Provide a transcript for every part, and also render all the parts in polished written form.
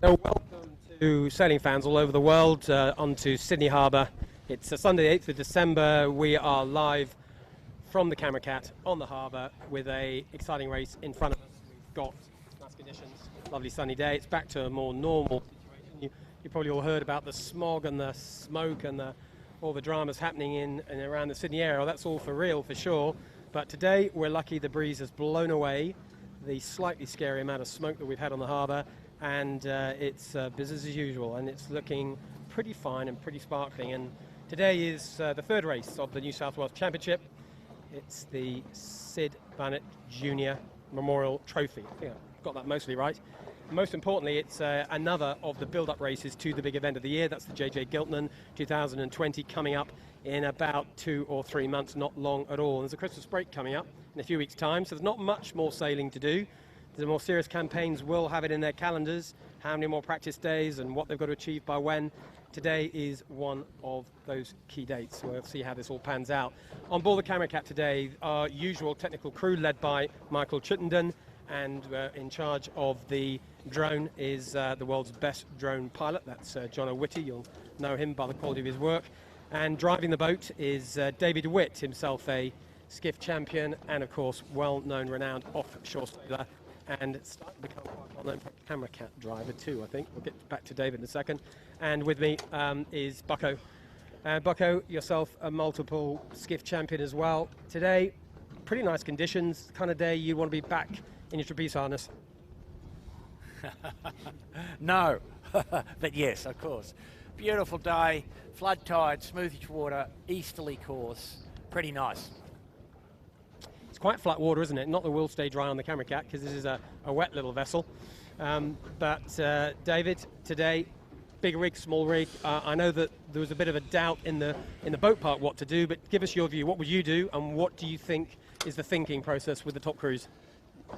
So welcome to sailing fans all over the world onto Sydney Harbour. It's Sunday the 8th of December. We are live from the Camera Cat on the harbour with a exciting race in front of us. We've got nice conditions, lovely sunny day. It's back to a more normal situation. You probably all heard about the smog and the smoke and all the dramas happening in and around the Sydney area. Well, that's all for real, for sure. But today we're lucky the breeze has blown away the slightly scary amount of smoke that we've had on the harbour. And it's business as usual, and it's looking pretty fine and pretty sparkling. And today is the third race of the New South Wales Championship. It's the Sid Barnett Jr. Memorial Trophy. I think I've got that mostly right. Most importantly, it's another of the build-up races to the big event of the year. That's the JJ Giltinan 2020 coming up in about 2 or 3 months, not long at all. There's a Christmas break coming up in a few weeks' time, so there's not much more sailing to do. The more serious campaigns will have it in their calendars, how many more practice days and what they've got to achieve by when. Today is one of those key dates. We'll see how this all pans out. On board the Camera Cat today, our usual technical crew led by Michael Chittenden, and in charge of the drone is the world's best drone pilot. That's John O'Witty. You'll know him by the quality of his work. And driving the boat is David Witt, himself a skiff champion and, of course, well-known, renowned offshore sailor. And it's starting to become quite well-known Camera Cat driver too, I think. We'll get back to David in a second. And with me is Bucko. Bucko, yourself a multiple skiff champion as well. Today, pretty nice conditions, the kind of day you want to be back in your trapeze harness. No, but yes, of course. Beautiful day, flood tide, smoothish water, easterly course, pretty nice. It's quite flat water, isn't it? Not that we'll stay dry on the Camera Cat because this is a wet little vessel. But David, today, big rig, small rig. I know that there was a bit of a doubt in the boat park what to do, but give us your view. What would you do, and what do you think is the thinking process with the top crews?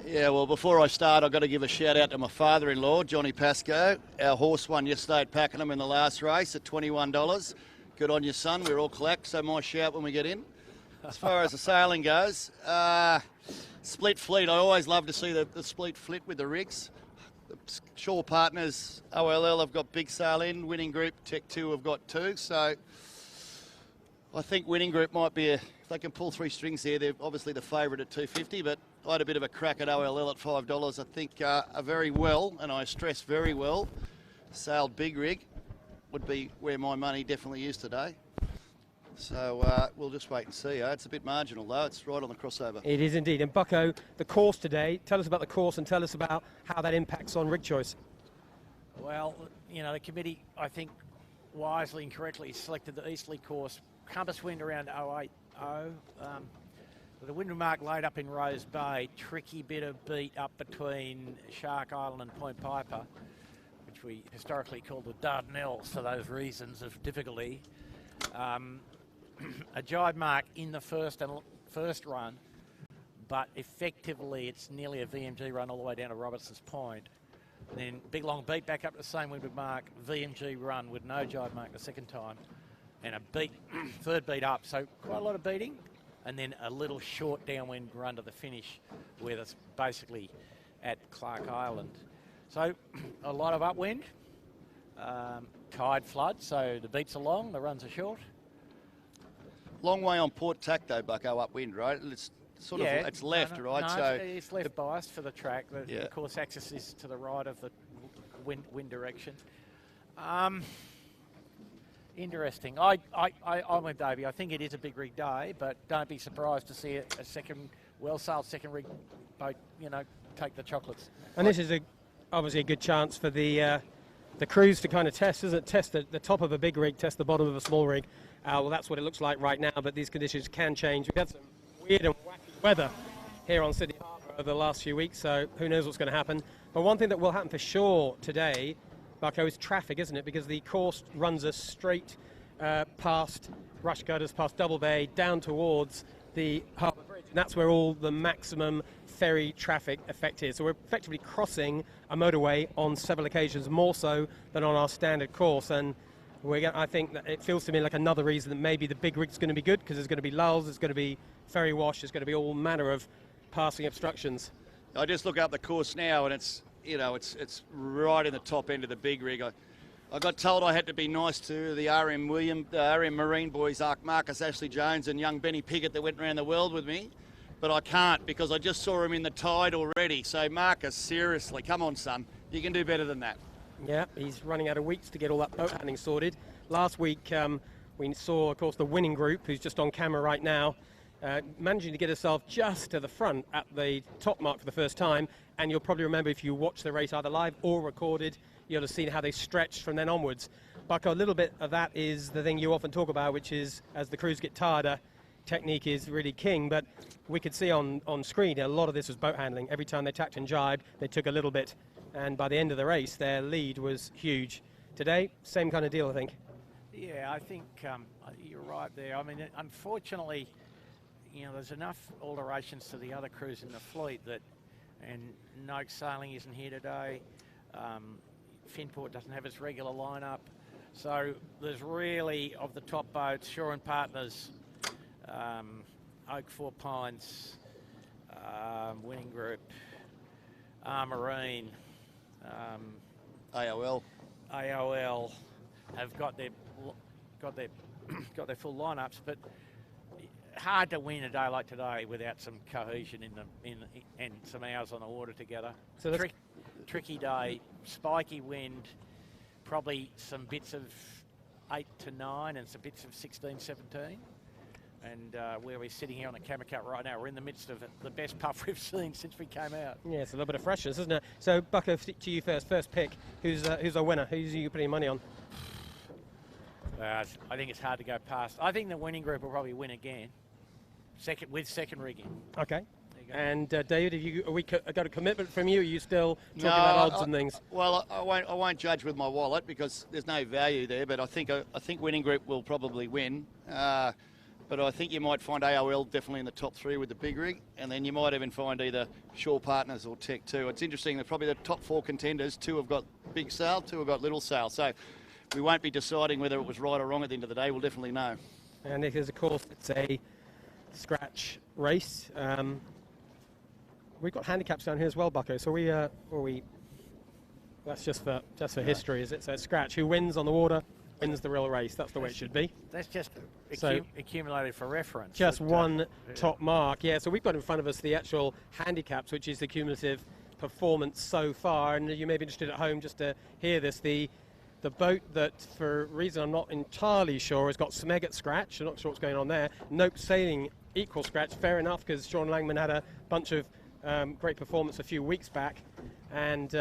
Yeah, well, before I start, I've got to give a shout out to my father-in-law, Johnny Pascoe. Our horse won yesterday at Pakenham in the last race at $21. Good on you, son. We're all collect, so my shout when we get in. As far as the sailing goes, split fleet. I always love to see the split fleet with the rigs. The shore partners, OLL, have got big sail in. Winning Group, Tech 2 have got 2. So I think Winning Group might be, if they can pull 3 strings there, they're obviously the favourite at $2.50, but I had a bit of a crack at OLL at $5. I think a very well, and I stress very well, sailed big rig would be where my money definitely is today. So we'll just wait and see. It's a bit marginal though. It's right on the crossover. It is indeed. And Bucko, the course today, tell us about the course and tell us about how that impacts on rig choice. Well, you know, the committee, I think, wisely and correctly selected the easterly course. Compass wind around 080. The wind mark laid up in Rose Bay. Tricky bit of beat up between Shark Island and Point Piper, which we historically called the Dardanelles for those reasons of difficulty. A jibe mark in the first run, but effectively it's nearly a VMG run all the way down to Robertson's Point. And then big long beat back up to the same windward mark, VMG run with no jibe mark the second time, and a beat, third beat up. So quite a lot of beating, and then a little short downwind run to the finish where it's basically at Clark Island. So a lot of upwind, tide flood, so the beats are long, the runs are short. Long way on port tack though, Bucko, upwind, right? It's sort of, it's left, right? No, so it's left biased for the track. The course axis is to the right of the wind direction. Interesting. I'm with Davey. I think it is a big rig day, but don't be surprised to see a second, well-sailed second rig boat, you know, take the chocolates. And this is obviously a good chance for the crews to kind of test, isn't it? Test the top of a big rig, test the bottom of a small rig. Well, that's what it looks like right now, but these conditions can change. We've had some weird and wacky weather here on Sydney Harbour over the last few weeks, so who knows what's going to happen. But one thing that will happen for sure today, Bucko, is traffic, isn't it? Because the course runs us straight past Rush Gutters, past Double Bay, down towards the Harbour Bridge. And that's where all the maximum ferry traffic effect is. So we're effectively crossing a motorway on several occasions, more so than on our standard course. And I think that it feels to me like another reason that maybe the big rig's going to be good, because there's going to be lulls, there's going to be ferry wash, there's going to be all manner of passing obstructions. I just look up the course now and it's you know, it's right in the top end of the big rig. I got told I had to be nice to the RM Marine boys, Marcus Ashley Jones and young Benny Piggott that went around the world with me, but I can't because I just saw him in the tide already. So Marcus, seriously, come on, son, you can do better than that. Yeah, he's running out of weeks to get all that boat handling sorted. Last week we saw, of course, the winning group, who's just on camera right now, managing to get herself just to the front at the top mark for the first time. And you'll probably remember, if you watch the race either live or recorded, you'll have seen how they stretched from then onwards. Buck, a little bit of that is the thing you often talk about, which is as the crews get tireder, technique is really king. But we could see on screen a lot of this was boat handling. Every time they tacked and jibed, they took a little bit. And by the end of the race, their lead was huge. Today, same kind of deal, I think. Yeah, I think you're right there. I mean, unfortunately, you know, there's enough alterations to the other crews in the fleet that, and Noak Sailing isn't here today. Finport doesn't have its regular lineup. So there's really, of the top boats, Shore and Partners, Oak Four Pines, Winning Group, Marine, AOL have got their full lineups, but hard to win a day like today without some cohesion and some hours on the water together. So tricky day, spiky wind, probably some bits of 8 to 9 and some bits of 16, 17. And where we're sitting here on the camera cut right now, we're in the midst of the best puff we've seen since we came out. Yeah, it's a little bit of freshness, isn't it? So, Bucko, to you first pick. Who's a winner? Who's you putting money on? I think it's hard to go past. I think the winning group will probably win again, with second rigging. Okay. And David, have we got a commitment from you? Are you still talking about odds and things? Well, I won't judge with my wallet because there's no value there. But I think Winning Group will probably win. But I think you might find AOL definitely in the top 3 with the big rig, and then you might even find either Shore Partners or Tech 2. It's interesting that probably the top 4 contenders, 2 have got big sail, 2 have got little sail. So we won't be deciding whether it was right or wrong at the end of the day. We'll definitely know. And because, of course, it's a scratch race. We've got handicaps down here as well, Bucko. So that's just for history, is it? So it's scratch. Who wins on the water wins the real race. That's the way it should be. That's just accumulated for reference. Just one top mark. Yeah, so we've got in front of us the actual handicaps, which is the cumulative performance so far. And you may be interested at home just to hear this. The boat that, for a reason I'm not entirely sure, has got Smeggett scratch. I'm not sure what's going on there. Nope Sailing equal scratch. Fair enough, because Sean Langman had a bunch of great performance a few weeks back. And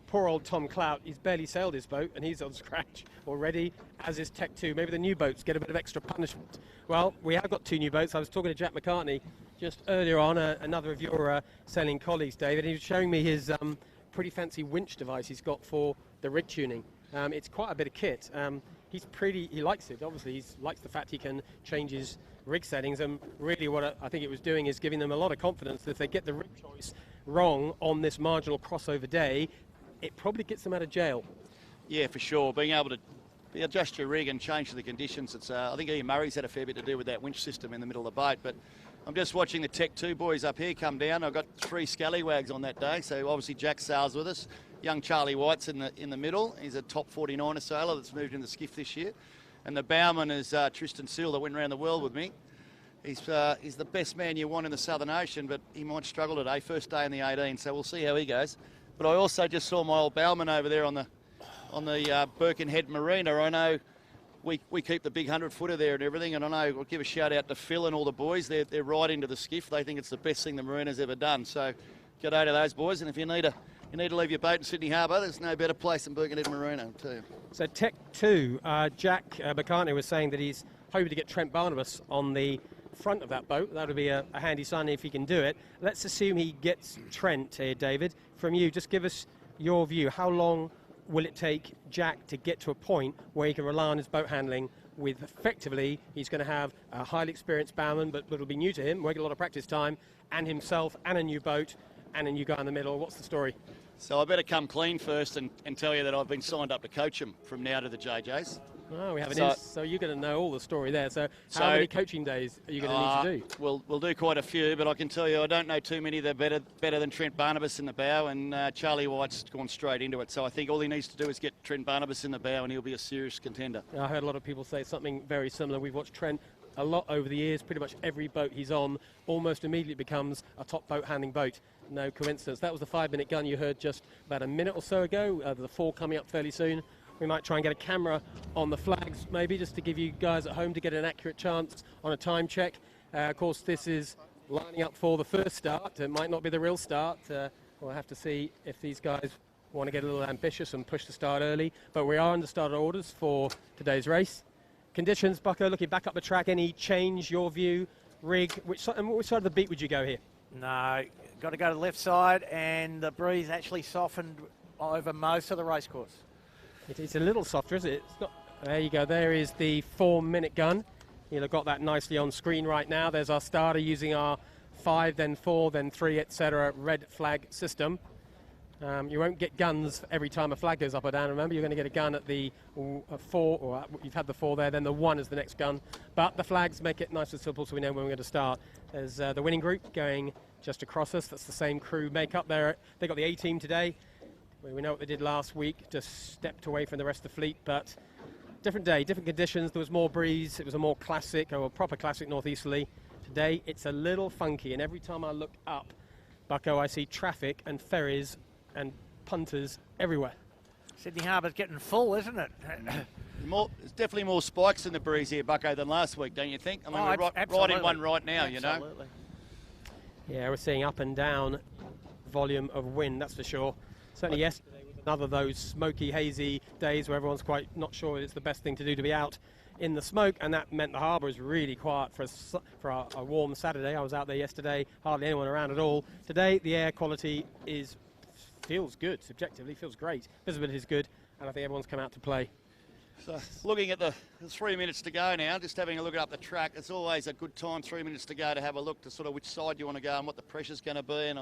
poor old Tom Clout, he's barely sailed his boat and he's on scratch already, as is Tech 2. Maybe the new boats get a bit of extra punishment. Well, we have got 2 new boats. I was talking to Jack McCartney just earlier on, another of your sailing colleagues, David. He was showing me his pretty fancy winch device he's got for the rig tuning. It's quite a bit of kit. He likes it, obviously. He likes the fact he can change his rig settings, and really what I think it was doing is giving them a lot of confidence that if they get the rig choice wrong on this marginal crossover day, it probably gets them out of jail. Yeah, for sure. Being able to adjust your rig and change to the conditions. It's I think Ian Murray's had a fair bit to do with that winch system in the middle of the boat. But I'm just watching the Tech 2 boys up here come down. I've got 3 scallywags on that day. So obviously Jack sails with us. Young Charlie White's in the middle. He's a top 49er sailor that's moved in the skiff this year. And the bowman is Tristan Seal that went around the world with me. He's the best man you want in the Southern Ocean, but he might struggle today. First day in the 18, so we'll see how he goes. But I also just saw my old bowman over there on the Birkenhead Marina. I know we keep the big 100-footer there and everything, and I know I'll give a shout out to Phil and all the boys. They're right into the skiff. They think it's the best thing the Marina's ever done. So g'day to those boys, and if you need to leave your boat in Sydney Harbour, there's no better place than Birkenhead Marina too. So Tech 2, Jack McCartney was saying that he's hoping to get Trent Barnabas on the front of that boat. That would be a handy sign if he can do it. Let's assume he gets Trent here, David. From you, just give us your view. How long will it take Jack to get to a point where he can rely on his boat handling with, effectively, he's going to have a highly experienced bowman, but it'll be new to him, won't get a lot of practice time, and himself, and a new boat, and a new guy in the middle. What's the story? So I better come clean first and tell you that I've been signed up to coach him from now to the JJs. Oh, we have an So- so you're going to know all the story there. So how many coaching days are you going to need to do? We'll do quite a few, but I can tell you I don't know too many that are better than Trent Barnabas in the bow, and Charlie White's gone straight into it. So I think all he needs to do is get Trent Barnabas in the bow, and he'll be a serious contender. I heard a lot of people say something very similar. We've watched Trent a lot over the years. Pretty much every boat he's on almost immediately becomes a top boat handling boat. No coincidence. That was the 5-minute gun you heard just about a minute or so ago. There's a 4 coming up fairly soon. We might try and get a camera on the flags, maybe, just to give you guys at home to get an accurate chance on a time check. Of course, this is lining up for the first start. It might not be the real start. We'll have to see if these guys want to get a little ambitious and push the start early. But we are under starter orders for today's race. Conditions, Bucko, looking back up the track, any change, your view, rig? Which side of the beat would you go here? No, got to go to the left side, and the breeze actually softened over most of the race course. It's a little softer, isn't it? It's not, there you go. There is the 4-minute gun. You'll have got that nicely on screen right now. There's our starter using our 5, then 4, then 3, etc. red flag system. You won't get guns every time a flag goes up or down. Remember, you're going to get a gun at the 4, or you've had the 4 there, then the 1 is the next gun. But the flags make it nice and simple so we know when we're going to start. There's the winning group going just across us. That's the same crew makeup there. They got the A-team today. We know what they did last week, just stepped away from the rest of the fleet, but different day, different conditions. There was more breeze. It was a more classic, or a proper classic northeasterly. Today, it's a little funky, and every time I look up, Bucko, I see traffic and ferries and punters everywhere. Sydney Harbour's getting full, isn't it? There's definitely more spikes in the breeze here, Bucko, than last week, don't you think? I mean, we're right in one right now, absolutely. Yeah, we're seeing up and down volume of wind, that's for sure. Certainly yesterday was another of those smoky, hazy days where everyone's quite not sure it's the best thing to do to be out in the smoke, and that meant the harbour was really quiet for a warm Saturday. I was out there yesterday, hardly anyone around at all. Today, the air quality feels good, subjectively, feels great. Visibility is good, and I think everyone's come out to play. So looking at the 3 minutes to go now, just having a look up the track, it's always a good time, 3 minutes to go, to have a look to sort of which side you want to go and what the pressure's going to be. And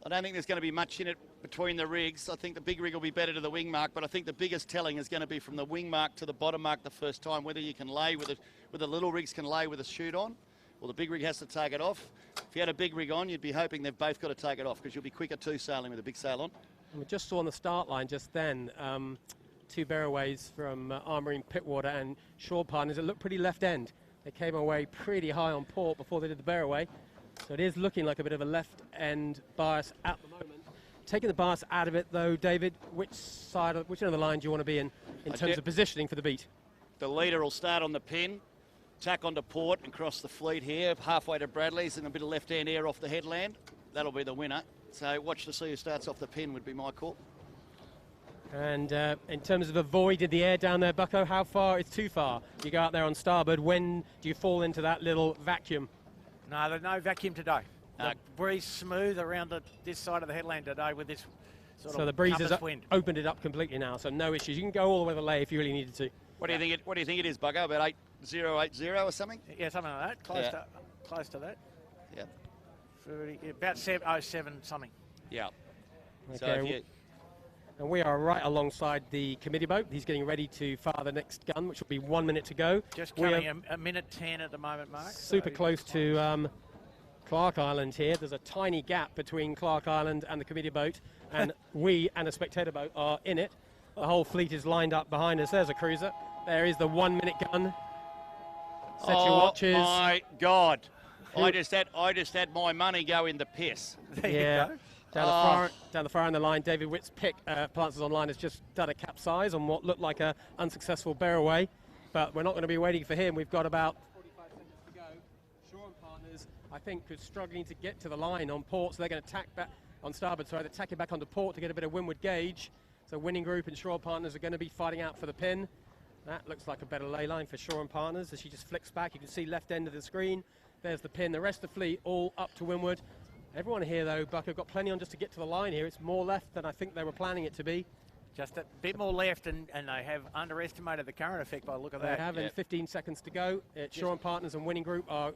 I don't think there's going to be much in it between the rigs. I think the big rig will be better to the wing mark, but I think the biggest telling is going to be from the wing mark to the bottom mark the first time, whether you can lay with the little rigs can lay with a chute on, or the big rig has to take it off. If you had a big rig on, you'd be hoping they've both got to take it off, because you'll be quicker two sailing with a big sail on. And we just saw on the start line just then 2 barroways from Armoring Pittwater and Shore Partners. It looked pretty left end. They came away pretty high on port before they did the barroway. So it is looking like a bit of a left end bias at the moment. Taking the bias out of it though, David, which end of the line do you want to be in terms of positioning for the beat? The leader will start on the pin, tack onto port and cross the fleet here, halfway to Bradley's, and a bit of left-hand air off the headland. That'll be the winner. So watch to see who starts off the pin would be my call. And in terms of avoiding the air down there, Bucko, how far? It's too far. You go out there on starboard. When do you fall into that little vacuum? No, there's no vacuum today. The breeze smooth around this side of the headland today with this sort of the breeze has wind. Opened it up completely now, so no issues. You can go all the way to the lay if you really needed to. what do you think it is, Bucko? About 8080 or something? Yeah, something like that. Close to that. Yeah. About 707 something. Yeah. Okay. So if you, And we are right alongside the committee boat. He's getting ready to fire the next gun, which will be 1 minute to go. Just coming a minute 10 at the moment, Mark. Super close to Clark Island here. There's a tiny gap between Clark Island and the committee boat, and we and a spectator boat are in it. The whole fleet is lined up behind us. There's a cruiser. There is the 1 minute gun. Set your watches. Oh my God! I just had my money go in the piss. There you go. Down the far end of the line, David Witt's pick, Planters Online, has just done a capsize on what looked like a unsuccessful barroway, but we're not going to be waiting for him. We've got about 45 seconds to go. Shaw and Partners, I think, are struggling to get to the line on port, so they're going to tack back on starboard. Sorry, they're tacking back onto port to get a bit of windward gauge. So Winning Group and Shaw and Partners are going to be fighting out for the pin. That looks like a better lay line for Shaw and Partners as she just flicks back. You can see left end of the screen. There's the pin. The rest of the fleet all up to windward. Everyone here, though, Buck, have got plenty on just to get to the line here. It's more left than I think they were planning it to be. Just a bit more left, and they have underestimated the current effect by the look of that. They have, in 15 seconds to go. Shaw and Partners and Winning Group are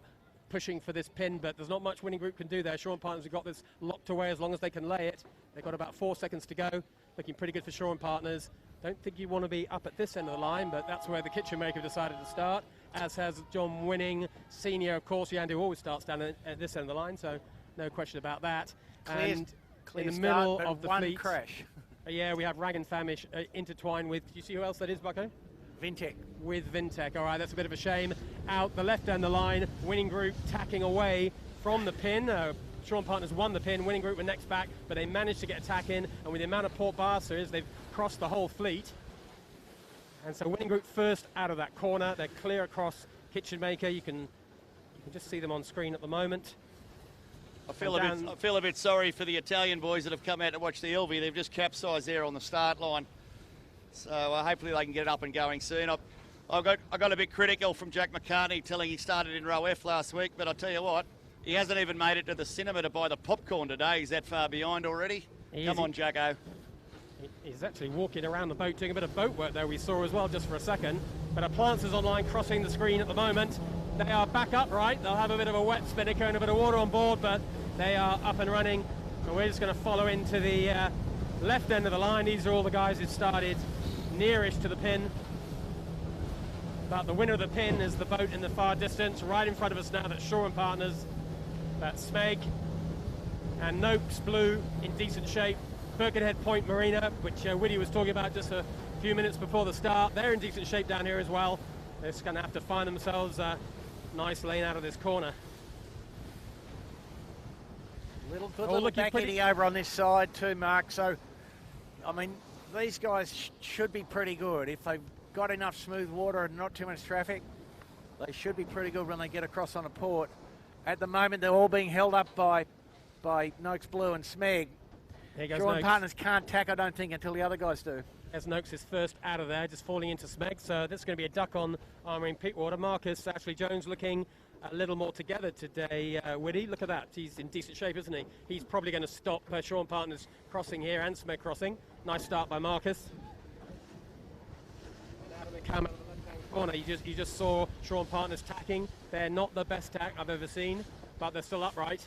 pushing for this pin, but there's not much Winning Group can do there. Shaw and Partners have got this locked away as long as they can lay it. They've got about 4 seconds to go. Looking pretty good for Shaw and Partners. Don't think you want to be up at this end of the line, but that's where the kitchen maker decided to start, as has John Winning, senior, of course, Yandy always starts down at this end of the line, so no question about that. Clear In the middle start, of the one fleet, crash. Yeah, we have Rag and Famish intertwined with, do you see who else that is, Bucko? Vintech. With Vintech. All right, that's a bit of a shame. Out the left end of the line, Winning Group tacking away from the pin. Sean Partners won the pin, Winning Group were next back, but they managed to get a tack in, and with the amount of port bars there is, they've crossed the whole fleet. And so Winning Group first out of that corner. They're clear across Kitchen Maker. You can just see them on screen at the moment. I feel a bit sorry for the Italian boys that have come out to watch the Elvie. They've just capsized there on the start line. So hopefully they can get it up and going soon. I got a bit critical from Jack McCartney telling he started in row F last week, but I'll tell you what, he hasn't even made it to the cinema to buy the popcorn today. He's that far behind already. Come on, Jacko. He's actually walking around the boat doing a bit of boat work there, we saw as well just for a second. But Appliance is online crossing the screen at the moment. They are back upright. They'll have a bit of a wet spinnaker and a bit of water on board, but they are up and running. And we're just going to follow into the left end of the line. These are all the guys who started nearest to the pin. But the winner of the pin is the boat in the far distance. Right in front of us now, that's Shaw and Partners. That's Smeg and Noakes Blue in decent shape. Birkenhead Point Marina, which Woody was talking about just a few minutes before the start. They're in decent shape down here as well. They're just going to have to find themselves a nice lane out of this corner. Little back eddy over on this side too, Mark. So, I mean, these guys should be pretty good. If they've got enough smooth water and not too much traffic, they should be pretty good when they get across on a port. At the moment, they're all being held up by Noakes Blue and Smeg. Shaw and Partners can't tack, I don't think, until the other guys do. As Noakes is first out of there, just falling into Smeg. So this is going to be a duck on Armour in Pittwater. Marcus Ashley Jones looking a little more together today. Woody, look at that. He's in decent shape, isn't he? He's probably going to stop Shaw and Partners crossing here and Smeg crossing. Nice start by Marcus. Out of the camera on the left-hand corner, you just saw Shaw and Partners tacking. They're not the best tack I've ever seen, but they're still upright.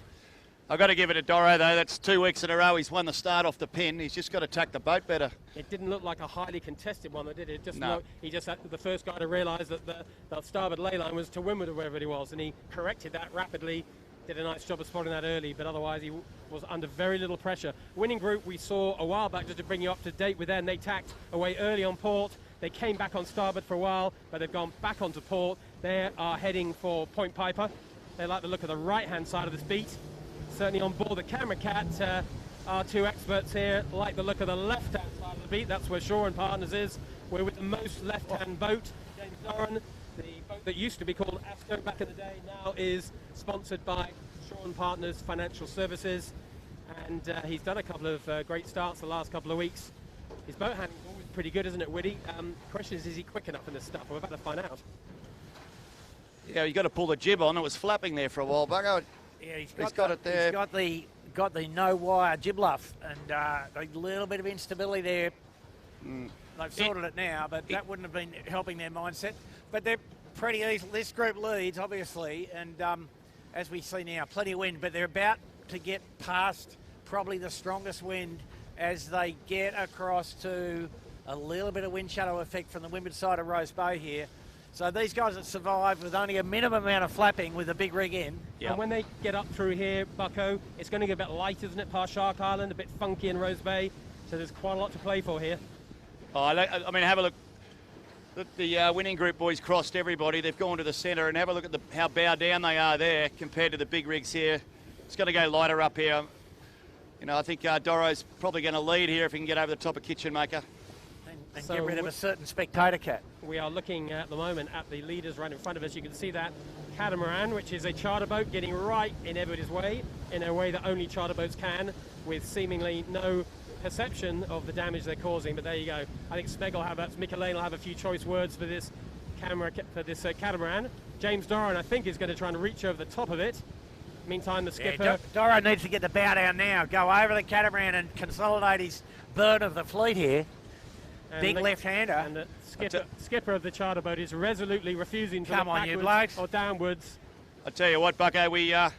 I've got to give it to Doro, though. That's 2 weeks in a row. He's won the start off the pin. He's just got to tack the boat better. It didn't look like a highly contested one, though, did it? No. He just had the first guy to realise that the starboard ley line was to windward of wherever he was, and he corrected that rapidly. Did a nice job of spotting that early, but otherwise he was under very little pressure. Winning Group we saw a while back, just to bring you up to date with them. They tacked away early on port. They came back on starboard for a while, but they've gone back onto port. They are heading for Point Piper. They like the look of the right-hand side of this beat. Certainly on board the Camera Cat, our two experts here like the look of the left-hand side of the beat. That's where Shaw and Partners is. We're with the most left-hand boat, James Doran. The boat that used to be called Asco back in the day now is sponsored by Shaw and Partners Financial Services. And he's done a couple of great starts the last couple of weeks. His boat handling is always pretty good, isn't it, Woody? Question is he quick enough in this stuff? We're about to find out. Yeah, you got to pull the jib on. It was flapping there for a while, Buggo. Yeah, he's got it there. He's got the no wire jib luff and a little bit of instability there. They've sorted it now, but that wouldn't have been helping their mindset. But they're pretty easy. This group leads, obviously, and as we see now, plenty of wind, but they're about to get past probably the strongest wind as they get across to a little bit of wind shadow effect from the windward side of Rose Bay here. So these guys that survived with only a minimum amount of flapping with a big rig in. Yep. And when they get up through here, Bucko, it's going to get a bit light, isn't it, past Shark Island, a bit funky in Rose Bay. So there's quite a lot to play for here. Oh, I mean, have a look. The Winning Group boys crossed everybody. They've gone to the centre, and have a look at how bow down they are there compared to the big rigs here. It's going to go lighter up here. You know, I think Doro's probably going to lead here if he can get over the top of Kitchen Maker. And so get rid of a certain spectator cat. We are looking at the moment at the leaders right in front of us. You can see that catamaran, which is a charter boat, getting right in everybody's way, in a way that only charter boats can, with seemingly no perception of the damage they're causing. But there you go. I think Smeg will have that. Mick Lane will have a few choice words for this catamaran. James Doran, I think, is going to try and reach over the top of it. Meantime, the skipper... Yeah, Doran needs to get the bow down now. Go over the catamaran and consolidate his burn of the fleet here. Big left-hander. And the skipper of the charter boat is resolutely refusing to come look on, you backwards blokes. or downwards. I tell you what, Bucko, we're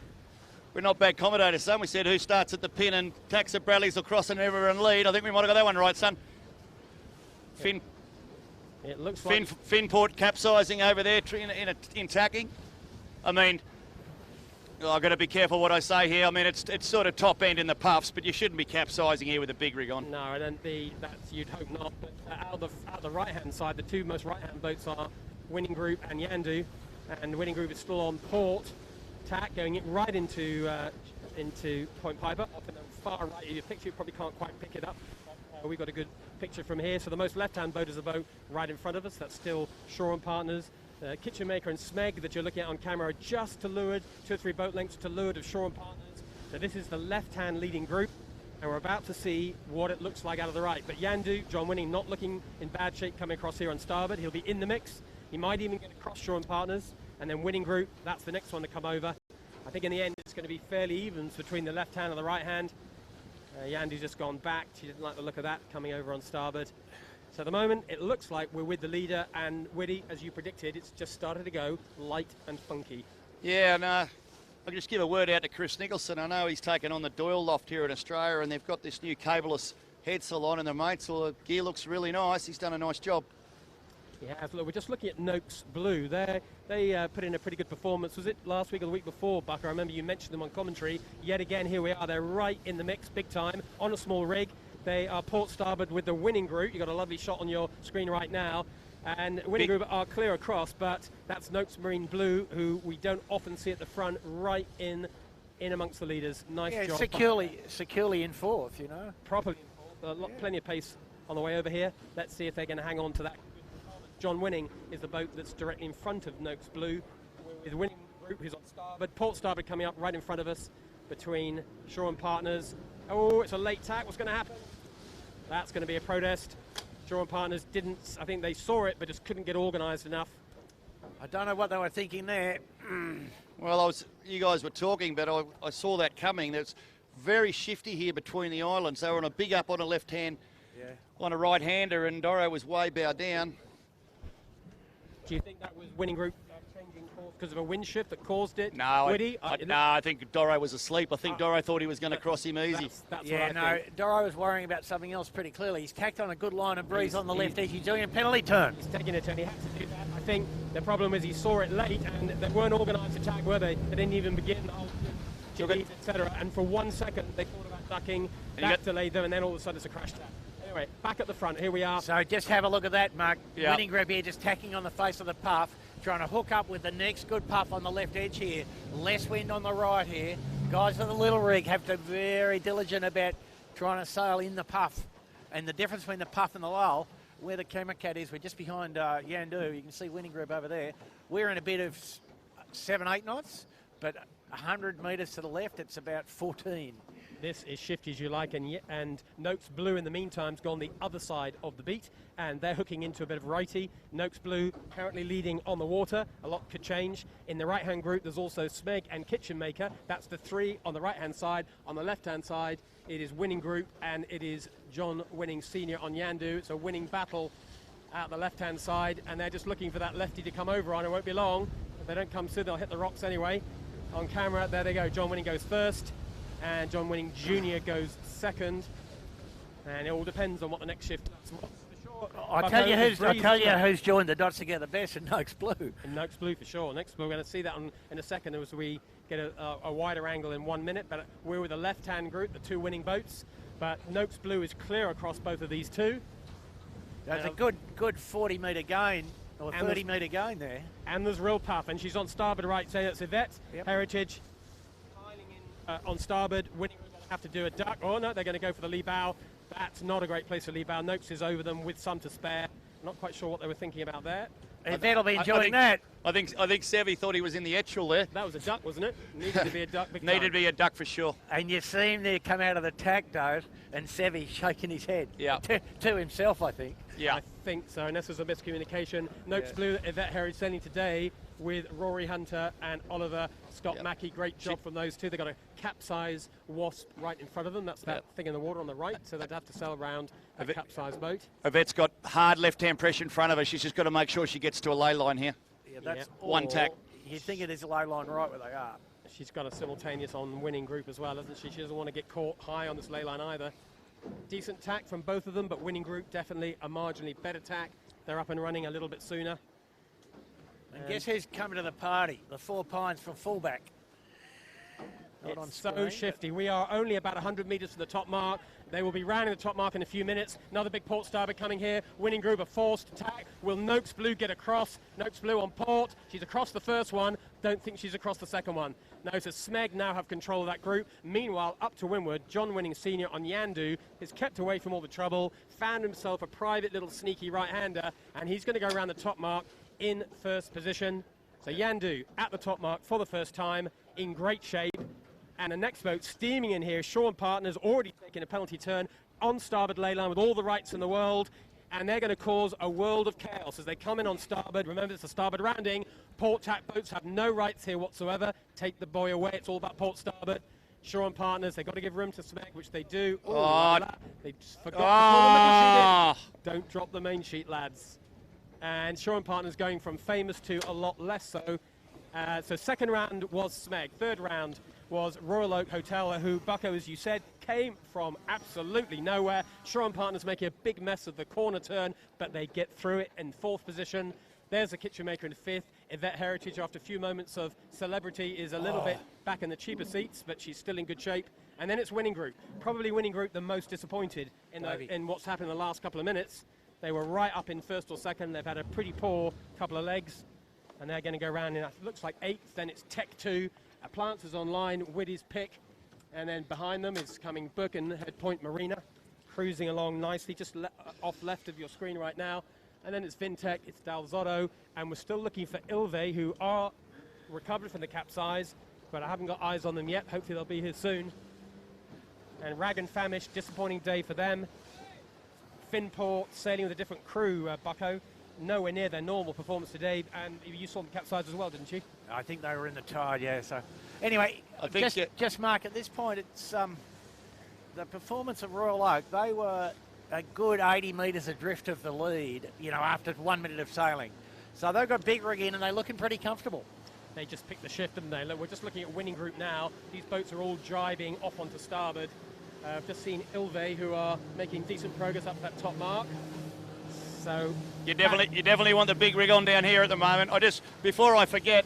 not bad commentators, son. We said who starts at the pin and tacks at Bradley's will cross and everyone lead. I think we might have got that one right, son. Fin It looks like Finport capsizing over there in tacking. I mean, I've got to be careful what I say here. I mean, it's sort of top end in the puffs, but you shouldn't be capsizing here with a big rig on. no, I don't. That's you'd hope not. But out of the right-hand side, the two most right-hand boats are Winning Group and Yandu, and Winning Group is still on port tack, going right into Point Piper, up in the far right of your picture. You probably can't quite pick it up. We've got a good picture from here. So the most left-hand boat is a boat right in front of us. That's still Shore and Partners. Kitchen Maker and Smeg that you're looking at on camera are just to leeward, 2 or 3 boat lengths to leeward of Shore and Partners. So this is the left-hand leading group, and we're about to see what it looks like out of the right. But Yandu, John Winning, not looking in bad shape coming across here on starboard. He'll be in the mix. He might even get across Shore and Partners, and then Winning Group, that's the next one to come over. I think in the end it's going to be fairly even between the left hand and the right hand. Yandu's just gone back. She didn't like the look of that coming over on starboard. So at the moment, it looks like we're with the leader, and Widdy, as you predicted, it's just started to go light and funky. Yeah, and I'll just give a word out to Chris Nicholson. I know he's taken on the Doyle loft here in Australia, and they've got this new cableless head salon and the mates. Well, the gear looks really nice. He's done a nice job. Yeah, look, we're just looking at Noakes Blue. They put in a pretty good performance. Was it last week or the week before, Buck? I remember you mentioned them on commentary. Yet again, here we are. They're right in the mix, big time, on a small rig. They are port starboard with the Winning Group. You've got a lovely shot on your screen right now. And Winning Group are clear across, but that's Noakes Marine Blue, who we don't often see at the front, right in amongst the leaders. Nice job. Securely in fourth, you know. Properly in fourth. Plenty of pace on the way over here. Let's see if they're going to hang on to that. John Winning is the boat that's directly in front of Noakes Blue, with Winning Group who's on starboard. Port starboard coming up right in front of us between Shore and Partners. Oh, it's a late tack. What's going to happen? That's going to be a protest. Shore and Partners didn't, I think they saw it, but just couldn't get organised enough. I don't know what they were thinking there. Well, you guys were talking, but I saw that coming. It's very shifty here between the islands. They were on a big up on a left-hand, on a right-hander, and Doro was way bow down. Do you think that was Winning Group changing course because of a wind shift that caused it? No, Widdy? I think Doro was asleep. I think Doro thought he was going to cross him easy. That's what I think. Doro was worrying about something else pretty clearly. He's tacked on a good line of breeze on the left edge. He's doing a penalty turn. He's taking a turn. He had to do that. I think the problem is he saw it late, and they weren't organised attack, were they? They didn't even begin the whole jibbies, etc. And for 1 second, they thought about ducking. That delayed them, and then all of a sudden it's a crash tap. Anyway, back at the front. Here we are. So just have a look at that, Mark. Winning Group here just tacking on the face of the puff, trying to hook up with the next good puff on the left edge here. Less wind on the right here. Guys with the little rig have to be very diligent about trying to sail in the puff. And the difference between the puff and the lull, where the camera cat is, we're just behind Yandu. You can see Winning Group over there. We're in a bit of 7-8 knots, but 100 metres to the left, it's about 14. This is shifty as you like, and Noakes Blue in the meantime's gone the other side of the beat, and they're hooking into a bit of righty. Noakes Blue currently leading on the water. A lot could change. In the right-hand group, there's also Smeg and Kitchen Maker. That's the 3 on the right-hand side. On the left-hand side, it is Winning Group, and it is John Winning Senior on Yandu. It's a winning battle out the left-hand side, and they're just looking for that lefty to come over on. It won't be long. If they don't come soon, they'll hit the rocks anyway. On camera, there they go. John Winning goes first, and John Winning Jr. goes second, and it all depends on what the next shift does. I'll tell you who's joined the dots together best, and Noakes Blue. And Noakes Blue for sure. Next, we're going to see that in a second as we get a wider angle in 1 minute. But we're with the left-hand group, the 2 winning boats. But Noakes Blue is clear across both of these 2. That's a good 40-metre gain, or 30-metre gain there. And there's real puff, and she's on starboard right. So that's Yvette, Heritage, piling in on starboard. Winning will have to do a duck. Oh no, they're going to go for the lee bow. That's not a great place for lee bow. Noakes is over them with some to spare. Not quite sure what they were thinking about there. Yvette'll be enjoying that. I think Sevy thought he was in the etril there. That was a duck, wasn't it? Needed to be a duck. Needed to be a duck for sure. And you see him there come out of the tack, though, and Sevy shaking his head. Yeah. To himself, I think. Yeah. I think so, and this was a miscommunication. Noakes Blue, Yvette Heritage sailing today with Rory Hunter and Oliver Scott Mackey. Great job from those 2. They've got a capsize wasp right in front of them. That's that thing in the water on the right, so they'd have to sail around a capsized boat. Yvette's got hard left-hand pressure in front of her. She's just got to make sure she gets to a lay line here. Yeah, that's one tack. You think it is a lay line right where they are. She's got a simultaneous on Winning Group as well, doesn't she? She doesn't want to get caught high on this ley line either. Decent tack from both of them, but Winning Group definitely a marginally better tack. They're up and running a little bit sooner. And guess who's coming to the party? The 4 Pines from fullback. Not on It's so screen, shifty. We are only about 100 metres to the top mark. They will be rounding the top mark in a few minutes. Another big port starboard coming here. Winning Group, a forced tack. Will Noakes Blue get across? Noakes Blue on port. She's across the first one. Don't think she's across the second one. No, so Smeg now have control of that group. Meanwhile, up to windward, John Winning Senior on Yandu is kept away from all the trouble, found himself a private little sneaky right-hander, and he's going to go around the top mark in first position. So Yandu at the top mark for the first time, in great shape. And the next boat steaming in here, Shaw and Partners already taking a penalty turn on starboard ley line with all the rights in the world. And they're going to cause a world of chaos as they come in on starboard. Remember, it's a starboard rounding. Port tack boats have no rights here whatsoever. Take the buoy away. It's all about port starboard. Shaw and Partners, they've got to give room to Smeg, which they do. Ooh, they just forgot to pull the main sheet in. Don't drop the main sheet, lads. And Shaw and Partners going from famous to a lot less so. So second round was Smeg. Third round was Royal Oak Hotel, who, Bucko, as you said, came from absolutely nowhere. Shaw and Partners making a big mess of the corner turn, but they get through it in fourth position. There's the Kitchen Maker in fifth. Yvette Heritage, after a few moments of celebrity, is a little bit back in the cheaper seats, but she's still in good shape. And then it's Winning Group. Probably Winning Group the most disappointed in what's happened in the last couple of minutes. They were right up in first or second. They've had a pretty poor couple of legs, and they're going to go around in, it looks like eighth. Then it's Tech 2. Plants is online, Widdy's pick, and then behind them is coming Birkenhead Point Marina, cruising along nicely, just off left of your screen right now. And then it's Vintech, it's Dalzotto, and we're still looking for Ilve, who are recovered from the capsize, but I haven't got eyes on them yet. Hopefully they'll be here soon. And Rag and Famish, disappointing day for them. Finport sailing with a different crew, Bucko. Nowhere near their normal performance today, and you saw them capsize as well, didn't you? I think they were in the tide, yeah. So, anyway, just Mark, at this point, it's the performance of Royal Oak. They were a good 80 metres adrift of the lead, you know, after 1 minute of sailing. So they've got big rig in, and they're looking pretty comfortable. They just picked the shift, didn't they? Look, we're just looking at Winning Group now. These boats are all driving off onto starboard. I've just seen Ilve, who are making decent progress up that top mark. So you definitely want the big rig on down here at the moment. Before I forget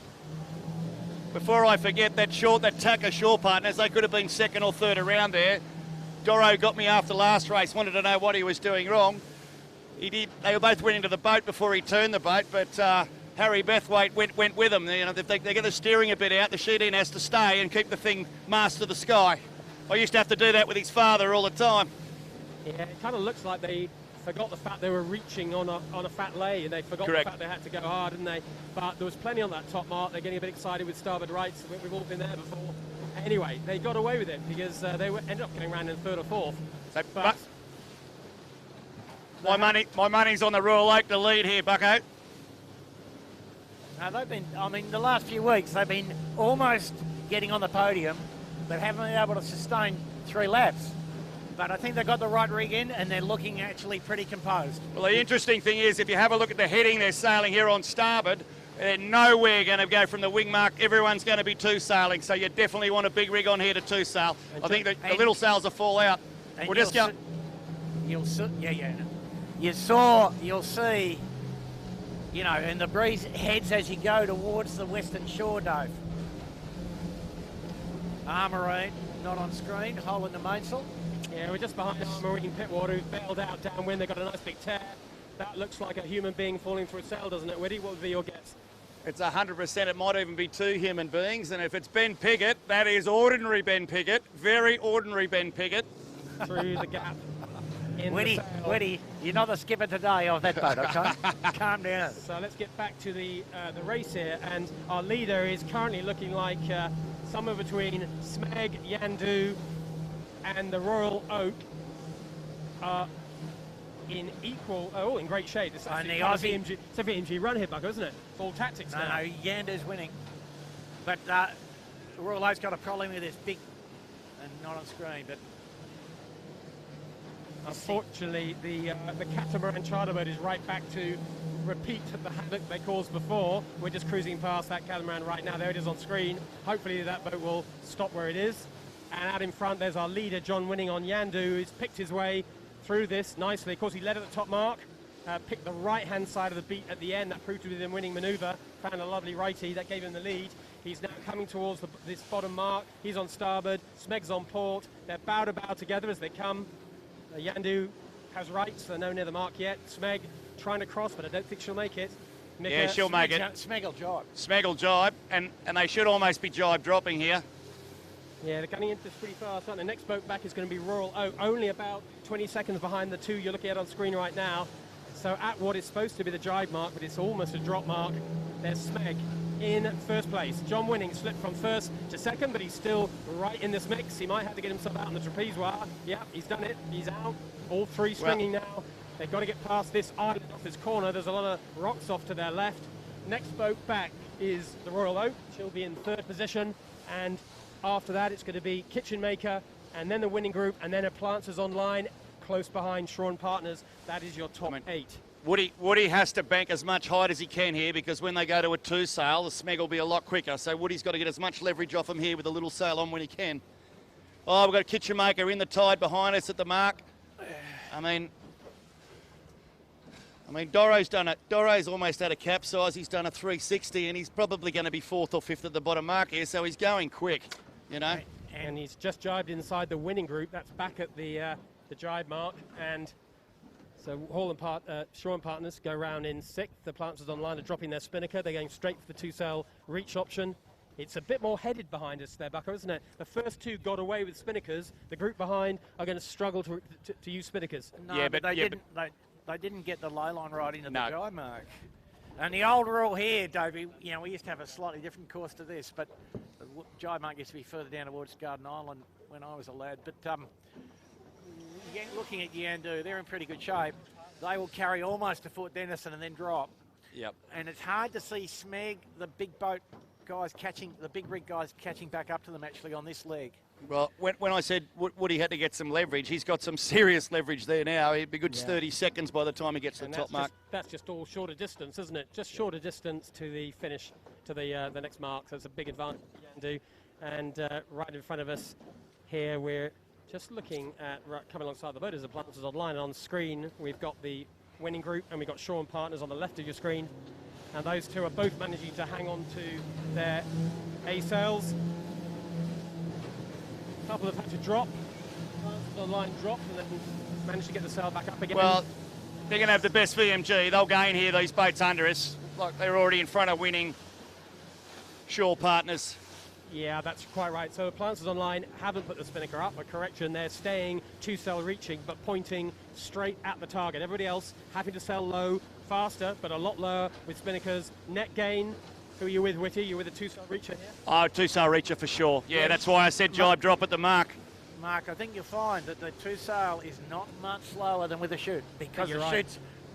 that Tucker Shaw Partners, they could have been second or third around there. Doro got me after last race, wanted to know what he was doing wrong. He did. They were both went into the boat before he turned the boat, but Harry Bethwaite went with them. You know, if they get the steering a bit out, the sheet in has to stay and keep the thing mast to the sky. I used to have to do that with his father all the time. Yeah, it kind of looks like they forgot the fact they were reaching on a fat lay, and they forgot Correct. the fact they had to go hard, didn't they? But there was plenty on that top mark. They're getting a bit excited with starboard rights. We've all been there before. Anyway, they got away with it because they ended up getting around in third or fourth. So, but my money's on the Royal Oak to lead here, Bucko. They've been, I mean, the last few weeks they've been almost getting on the podium, but haven't been able to sustain 3 laps. But I think they've got the right rig in, and they're looking actually pretty composed. Well, the interesting thing is, if you have a look at the heading they're sailing here on starboard, they're nowhere going to go from the wing mark. Everyone's going to be 2 sailing, so you definitely want a big rig on here to 2 sail. I think the little sails will fall out. We'll just go. You'll see, you know, and the breeze heads as you go towards the western shore, Dave. Armourine, not on screen, hole in the mainsail. Yeah, we're just behind Armourine Pitwater, who's bailed out downwind. They've got a nice big tear. That looks like a human being falling through a sail, doesn't it, Widdy? What would be your guess? It's 100%. It might even be 2 human beings. And if it's Ben Piggott, that is ordinary Ben Piggott. Very ordinary Ben Piggott. Through the gap. Widdy, you're not the skipper today of that boat, okay? Calm down. So let's get back to the race here. And our leader is currently looking like somewhere between Smeg, Yandu, and the Royal Oak are in great shape. It's and the Aussie VMG, it's a VMG run here, Bucko, isn't it? It's all tactics now. No, Yandu's winning. But Royal Oak's got a problem with this big, and not on screen, but unfortunately the catamaran charter boat is right back to repeat the havoc they caused before. We're just cruising past that catamaran right now. There it is on screen. Hopefully that boat will stop where it is. And out in front, there's our leader, John Winning on Yandu, who's picked his way through this nicely. Of course, he led at the top mark, picked the right-hand side of the beat at the end. That proved to be the winning manoeuvre. Found a lovely righty that gave him the lead. He's now coming towards this bottom mark. He's on starboard. Smeg's on port. They're bow to bow together as they come. Yandu has rights. They're no near the mark yet. Smeg trying to cross, but I don't think she'll make it. Yeah, she'll make it. Smeg will jibe. Smeg will jibe, and they should almost be jibe dropping here. Yeah, they're getting into this pretty fast. The next boat back is going to be Royal Oak, only about 20 seconds behind the two you're looking at on screen right now. So at what is supposed to be the jibe mark, but it's almost a drop mark, there's Smeg in first place. John Winning slipped from first to second, but he's still right in this mix. He might have to get himself out on the trapeze wire. Yeah, he's done it. He's out. All three stringing now. They've got to get past this island off this corner. There's a lot of rocks off to their left. Next boat back is the Royal Oak. She'll be in third position. And after that, it's going to be Kitchen Maker, and then the Winning Group, and then Appliances Online, close behind Shaw & Partners. That is your top 8. Woody has to bank as much height as he can here, because when they go to a 2 sail, the Smeg will be a lot quicker. So Woody's got to get as much leverage off him here with a little sail on when he can. Oh, we've got Kitchen Maker in the tide behind us at the mark. I mean, Doro's done it. Doro's almost at a capsize. He He's done a 360, and he's probably going to be 4th or 5th at the bottom mark here, so he's going quick, you know. And he's just jibed inside the Winning Group. That's back at the jibe mark. And so Shaw & Partners go round in 6th. The Appliances Online are dropping their spinnaker. They're going straight for the 2-sail reach option. It's a bit more headed behind us there, Bucko, isn't it? The first two got away with spinnakers. The group behind are going to struggle to use spinnakers. No, yeah, but they didn't get the low line right into the jibe mark. And the old rule here, Dobie, you know, we used to have a slightly different course to this, but the jibe mark used to be further down towards Garden Island when I was a lad. But looking at Yandu, they're in pretty good shape. They will carry almost to Fort Denison and then drop. Yep. And it's hard to see Smeg, the big boat guys the big rig guys catching back up to them actually on this leg. Well, when I said Woody had to get some leverage, he's got some serious leverage there now. He'd be good 30 seconds by the time he gets to the top mark. That's just all shorter distance, isn't it? Just shorter distance to the finish, to the next mark. So it's a big advantage for Yandu. And right in front of us here, we're just looking at coming alongside the boat as Appliances Online. And on screen, we've got the Winning Group, and we've got Shaw & Partners on the left of your screen. And those two are both managing to hang on to their A-sails. A couple have had to drop. The line dropped and then managed to get the sail back up again. Well, they're going to have the best VMG. They'll gain here, these boats under us. Like they're already in front of Winning, Shaw Partners. Yeah, that's quite right. So Appliances Online haven't put the spinnaker up. A correction, they're staying 2-sail reaching, but pointing straight at the target. Everybody else having to sail low, faster, but a lot lower with spinnakers. Net gain. Who are you with, Whitty? You're with a 2-sail reacher here? Oh, 2-sail reacher for sure. Yeah, that's why I said jibe drop at the mark. Mark, I think you'll find that the 2-sail is not much slower than with a chute, because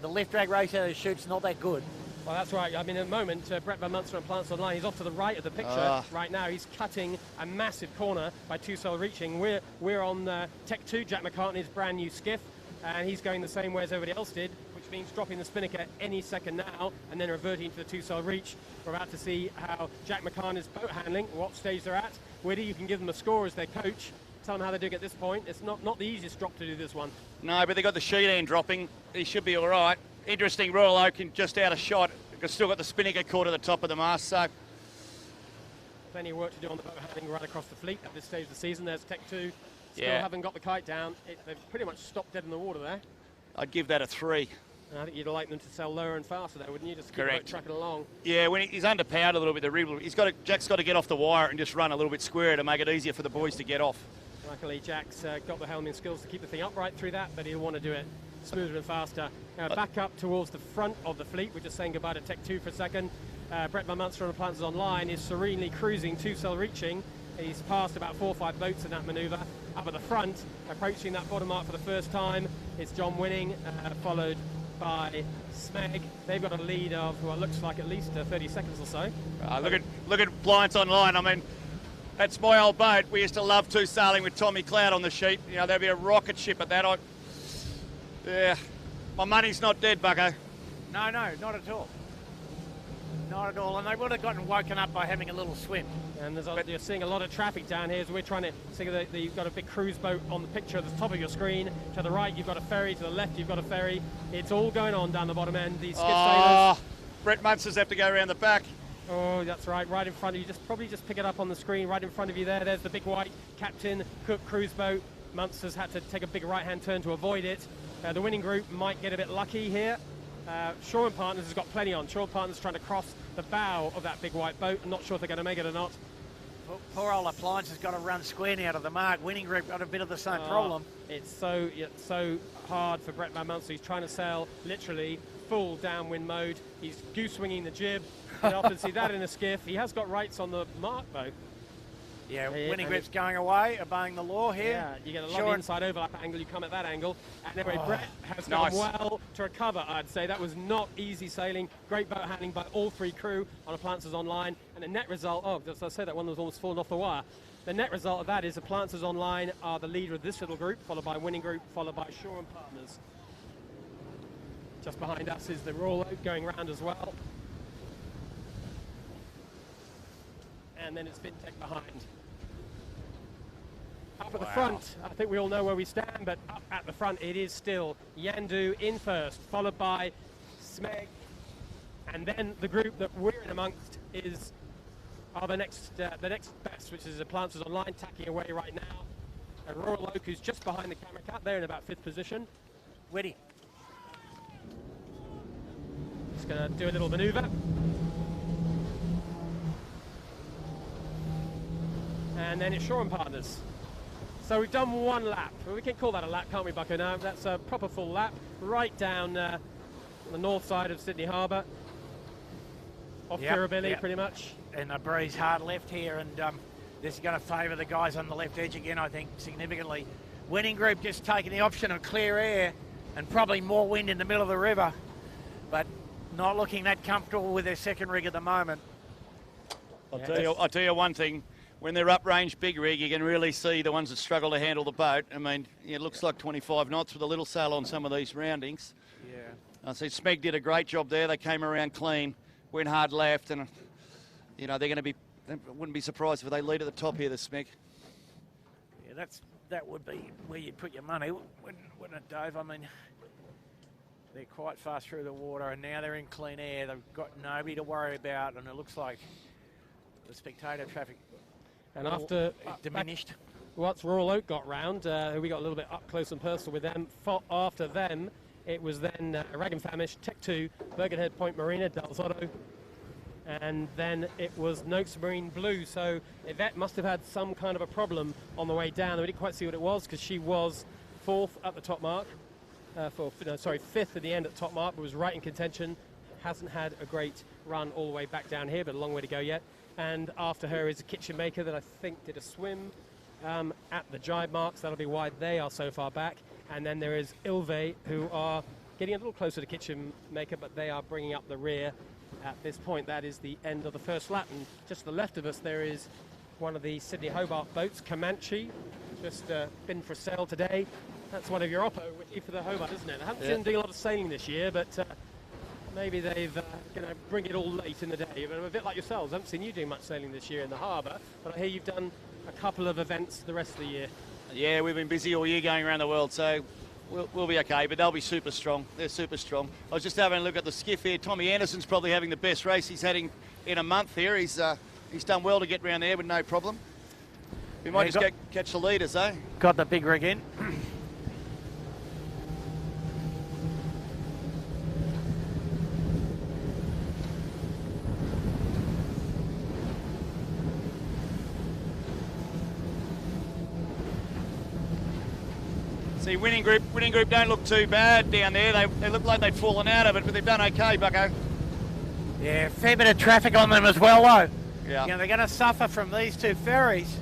the left drag ratio of the chute's not that good. Well, that's right. I mean, in a moment, Brett Van Munster and Appliances Online, he's off to the right of the picture right now. He's cutting a massive corner by 2-sail reaching. We're on Tech 2, Jack McCartney's brand new skiff, and he's going the same way as everybody else did, which means dropping the spinnaker any second now and then reverting to the 2-sail reach. We're about to see how Jack McCartney's boat handling, what stage they're at. Whitty, you can give them a score as their coach. Tell them how they're doing at this point. It's not the easiest drop to do this one. No, but they've got the sheet end dropping. He should be all right. Interesting, Royal Oak just out of shot. They've still got the spinnaker caught at the top of the mast, so... Plenty of work to do on the boat handling right across the fleet at this stage of the season. There's Tech 2. Still haven't got the kite down. They've pretty much stopped dead in the water there. I'd give that a 3. And I think you'd like them to sail lower and faster there, wouldn't you? Just keep the boat trucking along. Yeah, when he's underpowered a little bit, Jack's got to get off the wire and just run a little bit squarer to make it easier for the boys to get off. Luckily, Jack's got the helming skills to keep the thing upright through that, but he'll want to do it smoother and faster. Back up towards the front of the fleet. We're just saying goodbye to Tech 2 for a second. Brett Van Munster on Appliances Online is serenely cruising 2-sail reaching. He's passed about 4 or 5 boats in that manoeuvre. Up at the front, approaching that bottom mark for the first time, it's John Winning, followed by Smeg. They've got a lead of what looks like at least 30 seconds or so. Look at Appliance Online. I mean, that's my old boat. We used to love 2-sailing with Tommy Cloud on the sheet. You know, there'd be a rocket ship at that. My money's not dead, Bucko. No, not at all. Not at all, and they would have gotten woken up by having a little swim. And you're seeing a lot of traffic down here, so we're trying to see that you've got a big cruise boat on the picture at the top of your screen. To the right, you've got a ferry. To the left, you've got a ferry. It's all going on down the bottom end. These skip sailors. Brett Munsters have to go around the back. Oh, that's right, right in front of you. Probably just pick it up on the screen, right in front of you there. There's the big white Captain Cook cruise boat. Munsters had to take a big right-hand turn to avoid it. The winning group might get a bit lucky here. Shaw and Partners has got plenty on. Shaw and Partners trying to cross the bow of that big white boat. I'm not sure if they're going to make it or not. Poor old Appliance has got to run square now to the mark. Winning group got a bit of the same problem. It's so hard for Brett Van Munster. He's trying to sail literally full downwind mode. He's goose swinging the jib. You often see that in a skiff. He has got rights on the mark though. Yeah, winning group's going away, obeying the law here. Yeah, you get a lovely inside overlap angle, you come at that angle. And anyway, Brett has done well to recover, I'd say. That was not easy sailing. Great boat handling by all three crew on Appliances Online. And the net result, as I said, that one was almost fallen off the wire. The net result of that is Appliances Online are the leader of this little group, followed by Winning Group, followed by Shaw and Partners. Just behind us is the Royal Oak going round as well. And then it's Vintech behind. Up at the front, I think we all know where we stand, but up at the front it is still Yandu in first, followed by Smeg, and then the group that we're in amongst are the next best, which is Appliances Online, tacking away right now. Royal Oak, who's just behind the camera cat, they're in about 5th position. Witty. Just going to do a little manoeuvre. And then it's Shaw and Partners. So we've done one lap. Well, we can call that a lap, can't we, Bucko? Now that's a proper full lap, right down the north side of Sydney Harbour, off Kirribilli, pretty much. And a breeze hard left here, and this is going to favour the guys on the left edge again, I think, significantly. Winning group just taking the option of clear air and probably more wind in the middle of the river, but not looking that comfortable with their second rig at the moment. I'll tell you one thing. When they're uprange big rig, you can really see the ones that struggle to handle the boat. I mean, it looks like 25 knots with a little sail on some of these roundings. Yeah. I see Smeg did a great job there. They came around clean, went hard left, and you know they're going to be. I wouldn't be surprised if they lead at the top here, the Smeg. Yeah, that would be where you'd put your money, wouldn't it, Dave? I mean, they're quite fast through the water, and now they're in clean air. They've got nobody to worry about, and it looks like the spectator traffic. And after diminished. Once Royal Oak got round, we got a little bit up close and personal with them. After them, it was then Rag and Famish, Tech 2, Birkenhead Point Marina, Del Zotto, and then it was Noakes Marine Blue. So Yvette must have had some kind of a problem on the way down. We didn't quite see what it was because she was 4th at the top mark, 5th at the end at top mark, but was right in contention. Hasn't had a great run all the way back down here, but a long way to go yet. And after her is a Kitchen Maker that I think did a swim at the jibe marks. That'll be why they are so far back. And then there is Ilve, who are getting a little closer to Kitchen Maker, but they are bringing up the rear at this point. That is the end of the first lap. And just to the left of us, there is one of the Sydney Hobart boats, Comanche, just been for sale today. That's one of your Oppo for the Hobart, isn't it? I haven't seen them doing a lot of sailing this year, but maybe they've going to bring it all late in the day. But I'm a bit like yourselves. I haven't seen you doing much sailing this year in the harbour, but I hear you've done a couple of events the rest of the year. Yeah, we've been busy all year going around the world, so we'll be okay, but they'll be super strong. They're super strong. I was just having a look at the skiff here. Tommy Anderson's probably having the best race he's had in a month here. He's done well to get round there with no problem. We might just catch the leaders, eh? Got the big rig in. See, winning group don't look too bad down there. They look like they'd fallen out of it, but they've done okay, Bucko. Yeah, fair bit of traffic on them as well, though. Yeah. You know, they're going to suffer from these two ferries.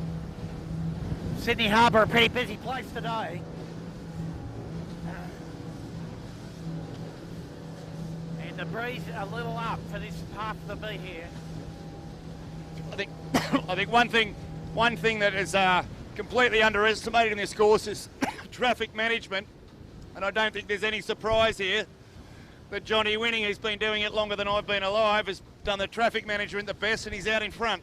Sydney Harbour, a pretty busy place today. And the breeze a little up for this half of the beat here. I think one thing that is completely underestimated in this course is traffic management, and I don't think there's any surprise here that Johnny Winning, who's been doing it longer than I've been alive, done the traffic management the best, and he's out in front.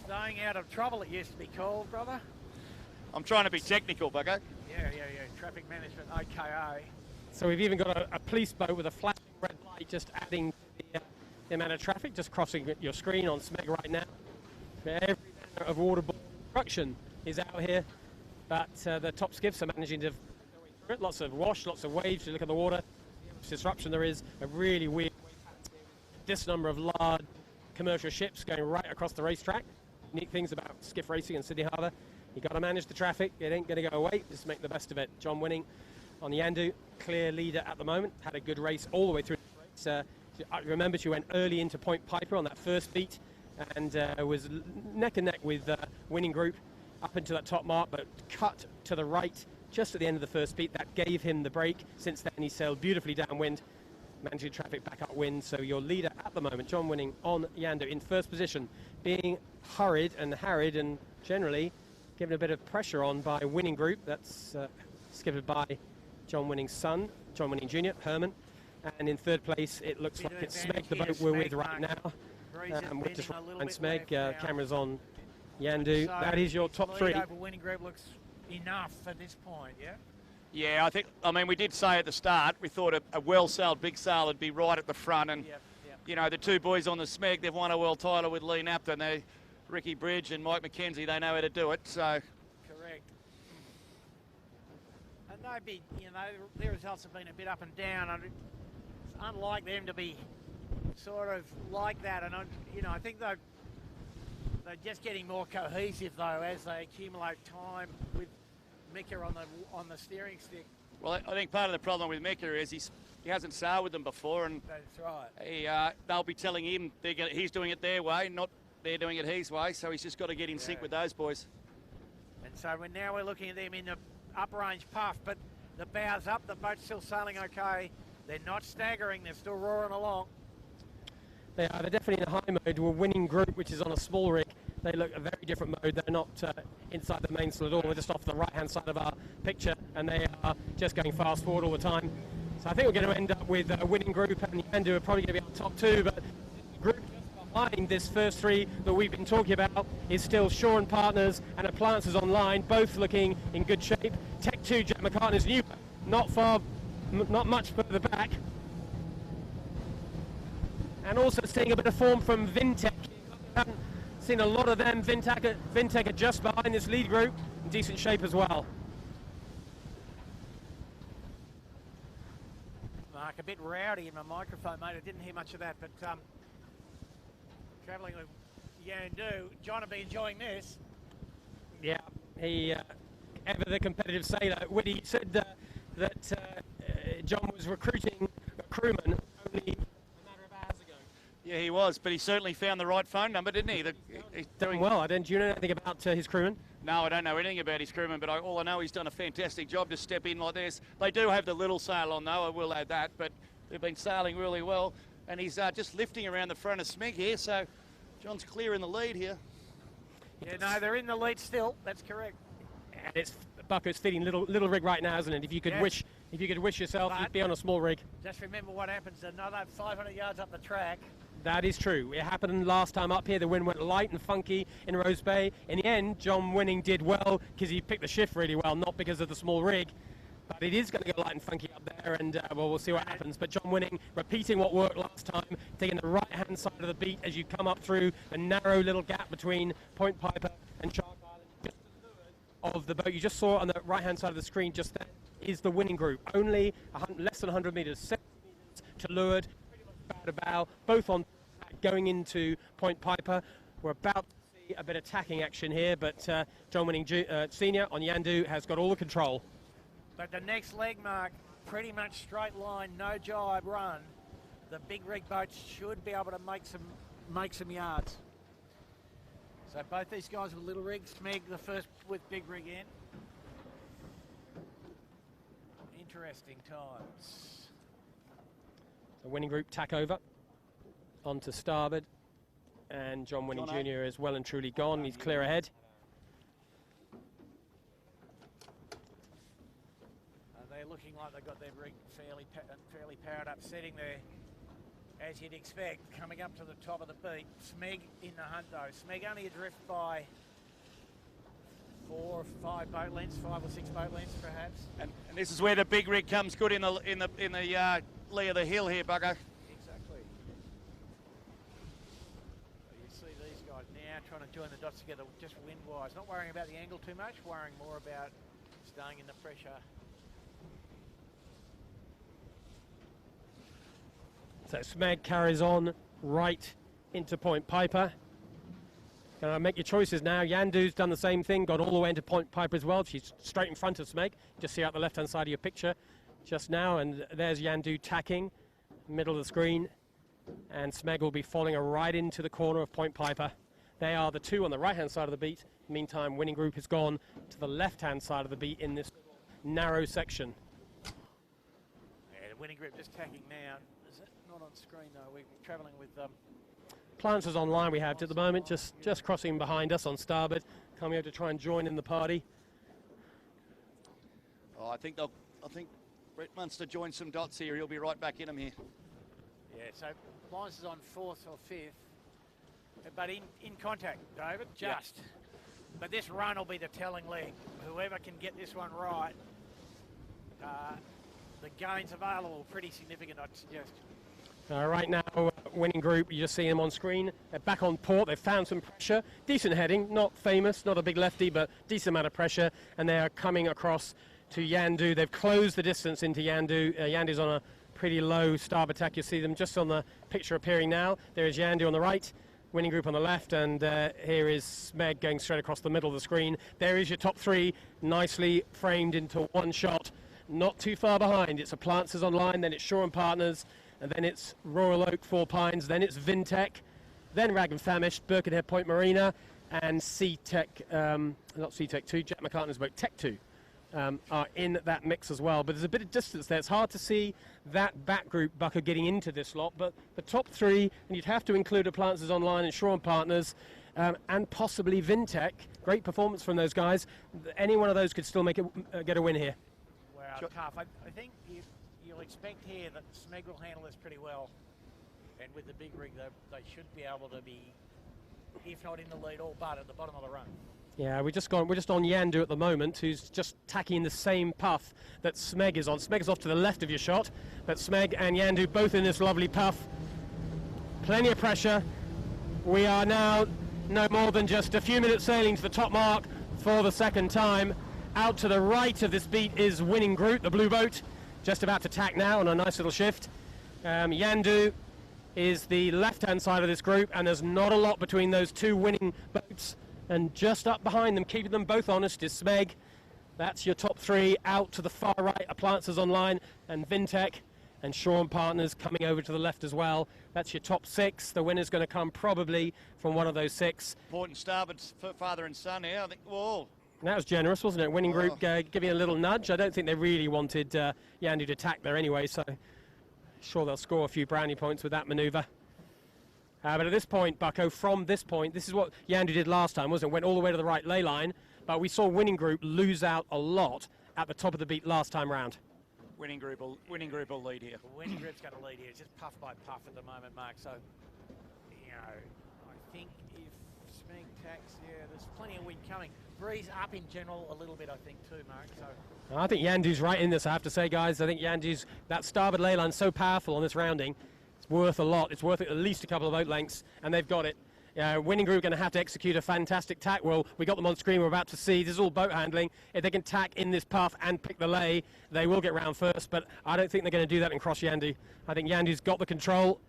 Staying out of trouble, it used to be called, brother. I'm trying to be technical, Bucko. Yeah. Traffic management, AKA. So we've even got a police boat with a flashing red light just adding to the amount of traffic, just crossing your screen on SMEG right now. Every manner of audible instruction is out here, but the top skiffs are managing to their way through it. Lots of wash, lots of waves. You look at the water, disruption there is, a really weird this number of large commercial ships going right across the racetrack. Unique things about skiff racing in Sydney Harbour. You got to manage the traffic. It ain't going to go away. Just make the best of it. John Winning on the Yandu, clear leader at the moment. Had a good race all the way through the race. I remember she went early into Point Piper on that first beat and was neck and neck with Winning Group up into that top mark, but cut to the right just at the end of the first beat. That gave him the break. Since then, he sailed beautifully downwind, managing traffic back upwind. So your leader at the moment, John Winning on Yandu, in first position, being hurried and harried and generally given a bit of pressure on by Winning Group. That's skippered by John Winning's son, John Winning Jr., Herman. And in third place, it looks like it's SMEG, the boat we're with right now. With just and SMEG, cameras on Yandu. So that is your top three. Over Winning Group looks enough at this point, yeah? Yeah, I mean, we did say at the start, we thought a well-sailed big sail would be right at the front. And, you know, the two boys on the SMEG, they've won a world title with Lee Napton. Ricky Bridge and Mike McKenzie, they know how to do it, so... Correct. And they'd be, you know, their results have been a bit up and down. And it's unlike them to be sort of like that. And, you know, I think they're just getting more cohesive, though, as they accumulate time with Mika on the steering stick. Well, I think part of the problem with Mika is he hasn't sailed with them before, and that's right. They'll be telling him he's doing it their way, not they're doing it his way, so he's just got to get in sync with those boys. And so now we're looking at them in the up-range puff, but the bow's up, the boat's still sailing okay. They're not staggering, they're still roaring along. They're definitely in a high mode. We're Winning Group, which is on a small rig. They look a very different mode. They're not inside the mainsail at all. We're just off the right-hand side of our picture, and they are just going fast forward all the time. So I think we're going to end up with a Winning Group, and Yandu are probably going to be on top two, but the group behind this first three that we've been talking about is still Shaw and Partners and Appliances Online, both looking in good shape. Tech 2, Jack McCartney's new, not much further back. And also seeing a bit of form from Vintech. Haven't seen a lot of them. Vintech are just behind this lead group, in decent shape as well. Mark, a bit rowdy in my microphone, mate. I didn't hear much of that, but travelling with Yandu, John will be enjoying this. Yeah, he ever the competitive sailor. Woody said that John was recruiting a crewman only a matter of hours ago. Yeah, he was, but he certainly found the right phone number, didn't he? He's doing well. Do you know anything about his crewman? No, I don't know anything about his crewman, but all I know he's done a fantastic job to step in like this. They do have the little sail on, though, I will add that, but they've been sailing really well, and he's just lifting around the front of SMEG here, so John's clear in the lead here. Yeah, no, they're in the lead still. That's correct. And it's Bucko's feeding little rig right now, isn't it? If you could wish yourself, you'd be on a small rig. Just remember what happens another 500 yards up the track. That is true. It happened last time up here. The wind went light and funky in Rose Bay. In the end, John Winning did well because he picked the shift really well, not because of the small rig. But it is going to go light and funky up there, and well, we'll see what happens. But John Winning repeating what worked last time, taking the right-hand side of the beat as you come up through a narrow little gap between Point Piper and Shark Island. Just to leeward of the boat you just saw on the right-hand side of the screen just then is the Winning Group. Only less than 100 metres, 70 metres to leeward, pretty much bow to bow, both on going into Point Piper. We're about to see a bit of tacking action here, but John Winning Senior on Yandu has got all the control. But the next leg, Mark, pretty much straight line, no jibe run. The big rig boats should be able to make some yards. So both these guys with little rigs, Smeg the first with big rig in. Interesting times. The Winning Group tack over onto starboard, and John Winning Jr. is well and truly gone. He's clear ahead. They're looking like they've got their rig fairly powered up, setting their as you'd expect, coming up to the top of the beat. Smeg in the hunt though. Smeg only adrift by 4 or 5 boat lengths, 5 or 6 boat lengths perhaps. And this is where the big rig comes good in the lee of the hill here, Bucko. Exactly. So you see these guys now trying to join the dots together just wind-wise, not worrying about the angle too much, worrying more about staying in the pressure. So Smeg carries on right into Point Piper. Make your choices now. Yandu's done the same thing, got all the way into Point Piper as well. She's straight in front of Smeg. Just see out the left-hand side of your picture just now, and there's Yandu tacking, middle of the screen, and Smeg will be falling right into the corner of Point Piper. They are the two on the right-hand side of the beat. Meantime, Winning Group has gone to the left-hand side of the beat in this narrow section. Yeah, the Winning Group just tacking now. Is it not on screen though? We're travelling with Appliances Online we have at the moment, just crossing behind us on starboard, coming over to try and join in the party. Oh, I think Brett Munster joined some dots here. He'll be right back in them here. Yeah, so Appliances on 4th or 5th, but in contact, David, just. Yep. But this run will be the telling leg. Whoever can get this one right, the gains available pretty significant, I'd suggest. Right now, Winning Group, you just see them on screen. They're back on port. They've found some pressure. Decent heading, not famous, not a big lefty, but decent amount of pressure. And they are coming across to Yandu. They've closed the distance into Yandu. Yandu's on a pretty low starboard tack. You see them just on the picture appearing now. There is Yandu on the right, Winning Group on the left, and here is Smeg going straight across the middle of the screen. There is your top three, nicely framed into one shot. Not too far behind. It's Appliances Online, then it's Shaw and Partners, and then it's Royal Oak, Four Pines, then it's Vintech, then Rag and Famish, Birkenhead Point Marina, and Sea-Tech, not Sea-Tech 2, Jack McCartney's boat, Tech 2, are in that mix as well. But there's a bit of distance there. It's hard to see that back group, Bucker, getting into this lot, but the top three, and you'd have to include Appliances Online and Shaw and Partners, and possibly Vintech. Great performance from those guys. Any one of those could still make it, get a win here. Wow, tough. I think you'll expect here that Smeg will handle this pretty well, and with the big rig they should be able to be, if not in the lead, all but at the bottom of the run. Yeah, we're just on Yandu at the moment, who's just tacking the same puff that Smeg is on. Smeg is off to the left of your shot, but Smeg and Yandu both in this lovely puff. Plenty of pressure. We are now no more than just a few minutes sailing to the top mark for the second time. Out to the right of this beat is Winning Group, the blue boat, just about to tack now on a nice little shift. Yandu is the left-hand side of this group, and there's not a lot between those two winning boats. And just up behind them, keeping them both honest, is Smeg. That's your top three. Out to the far right, Appliances Online and Vintech, and Shaw and Partners coming over to the left as well. That's your top six. The winner's going to come probably from one of those six. Port and starboard, father and son here. I think, whoa. That was generous, wasn't it? Winning Group giving a little nudge. I don't think they really wanted Yandu to tack there anyway, so sure they'll score a few brownie points with that manoeuvre. But at this point, Bucko, from this point, this is what Yandu did last time, wasn't it? Went all the way to the right ley line, but we saw Winning Group lose out a lot at the top of the beat last time round. Winning Group will lead here. Winning Group's going to lead here. It's just puff by puff at the moment, Mark. So, you know, I think if Smeg tacks, there's plenty of wind coming. Breeze up in general a little bit, I think, too, Mark. So I think Yandu's right in this, I have to say, guys. I think Yandu's, that starboard ley line's so powerful on this rounding. It's worth a lot. It's worth at least a couple of boat lengths, and they've got it. Winning Group going to have to execute a fantastic tack. Well, we got them on screen. We're about to see. This is all boat handling. If they can tack in this puff and pick the lay, they will get round first, but I don't think they're going to do that and cross Yandu. I think Yandu's got the control.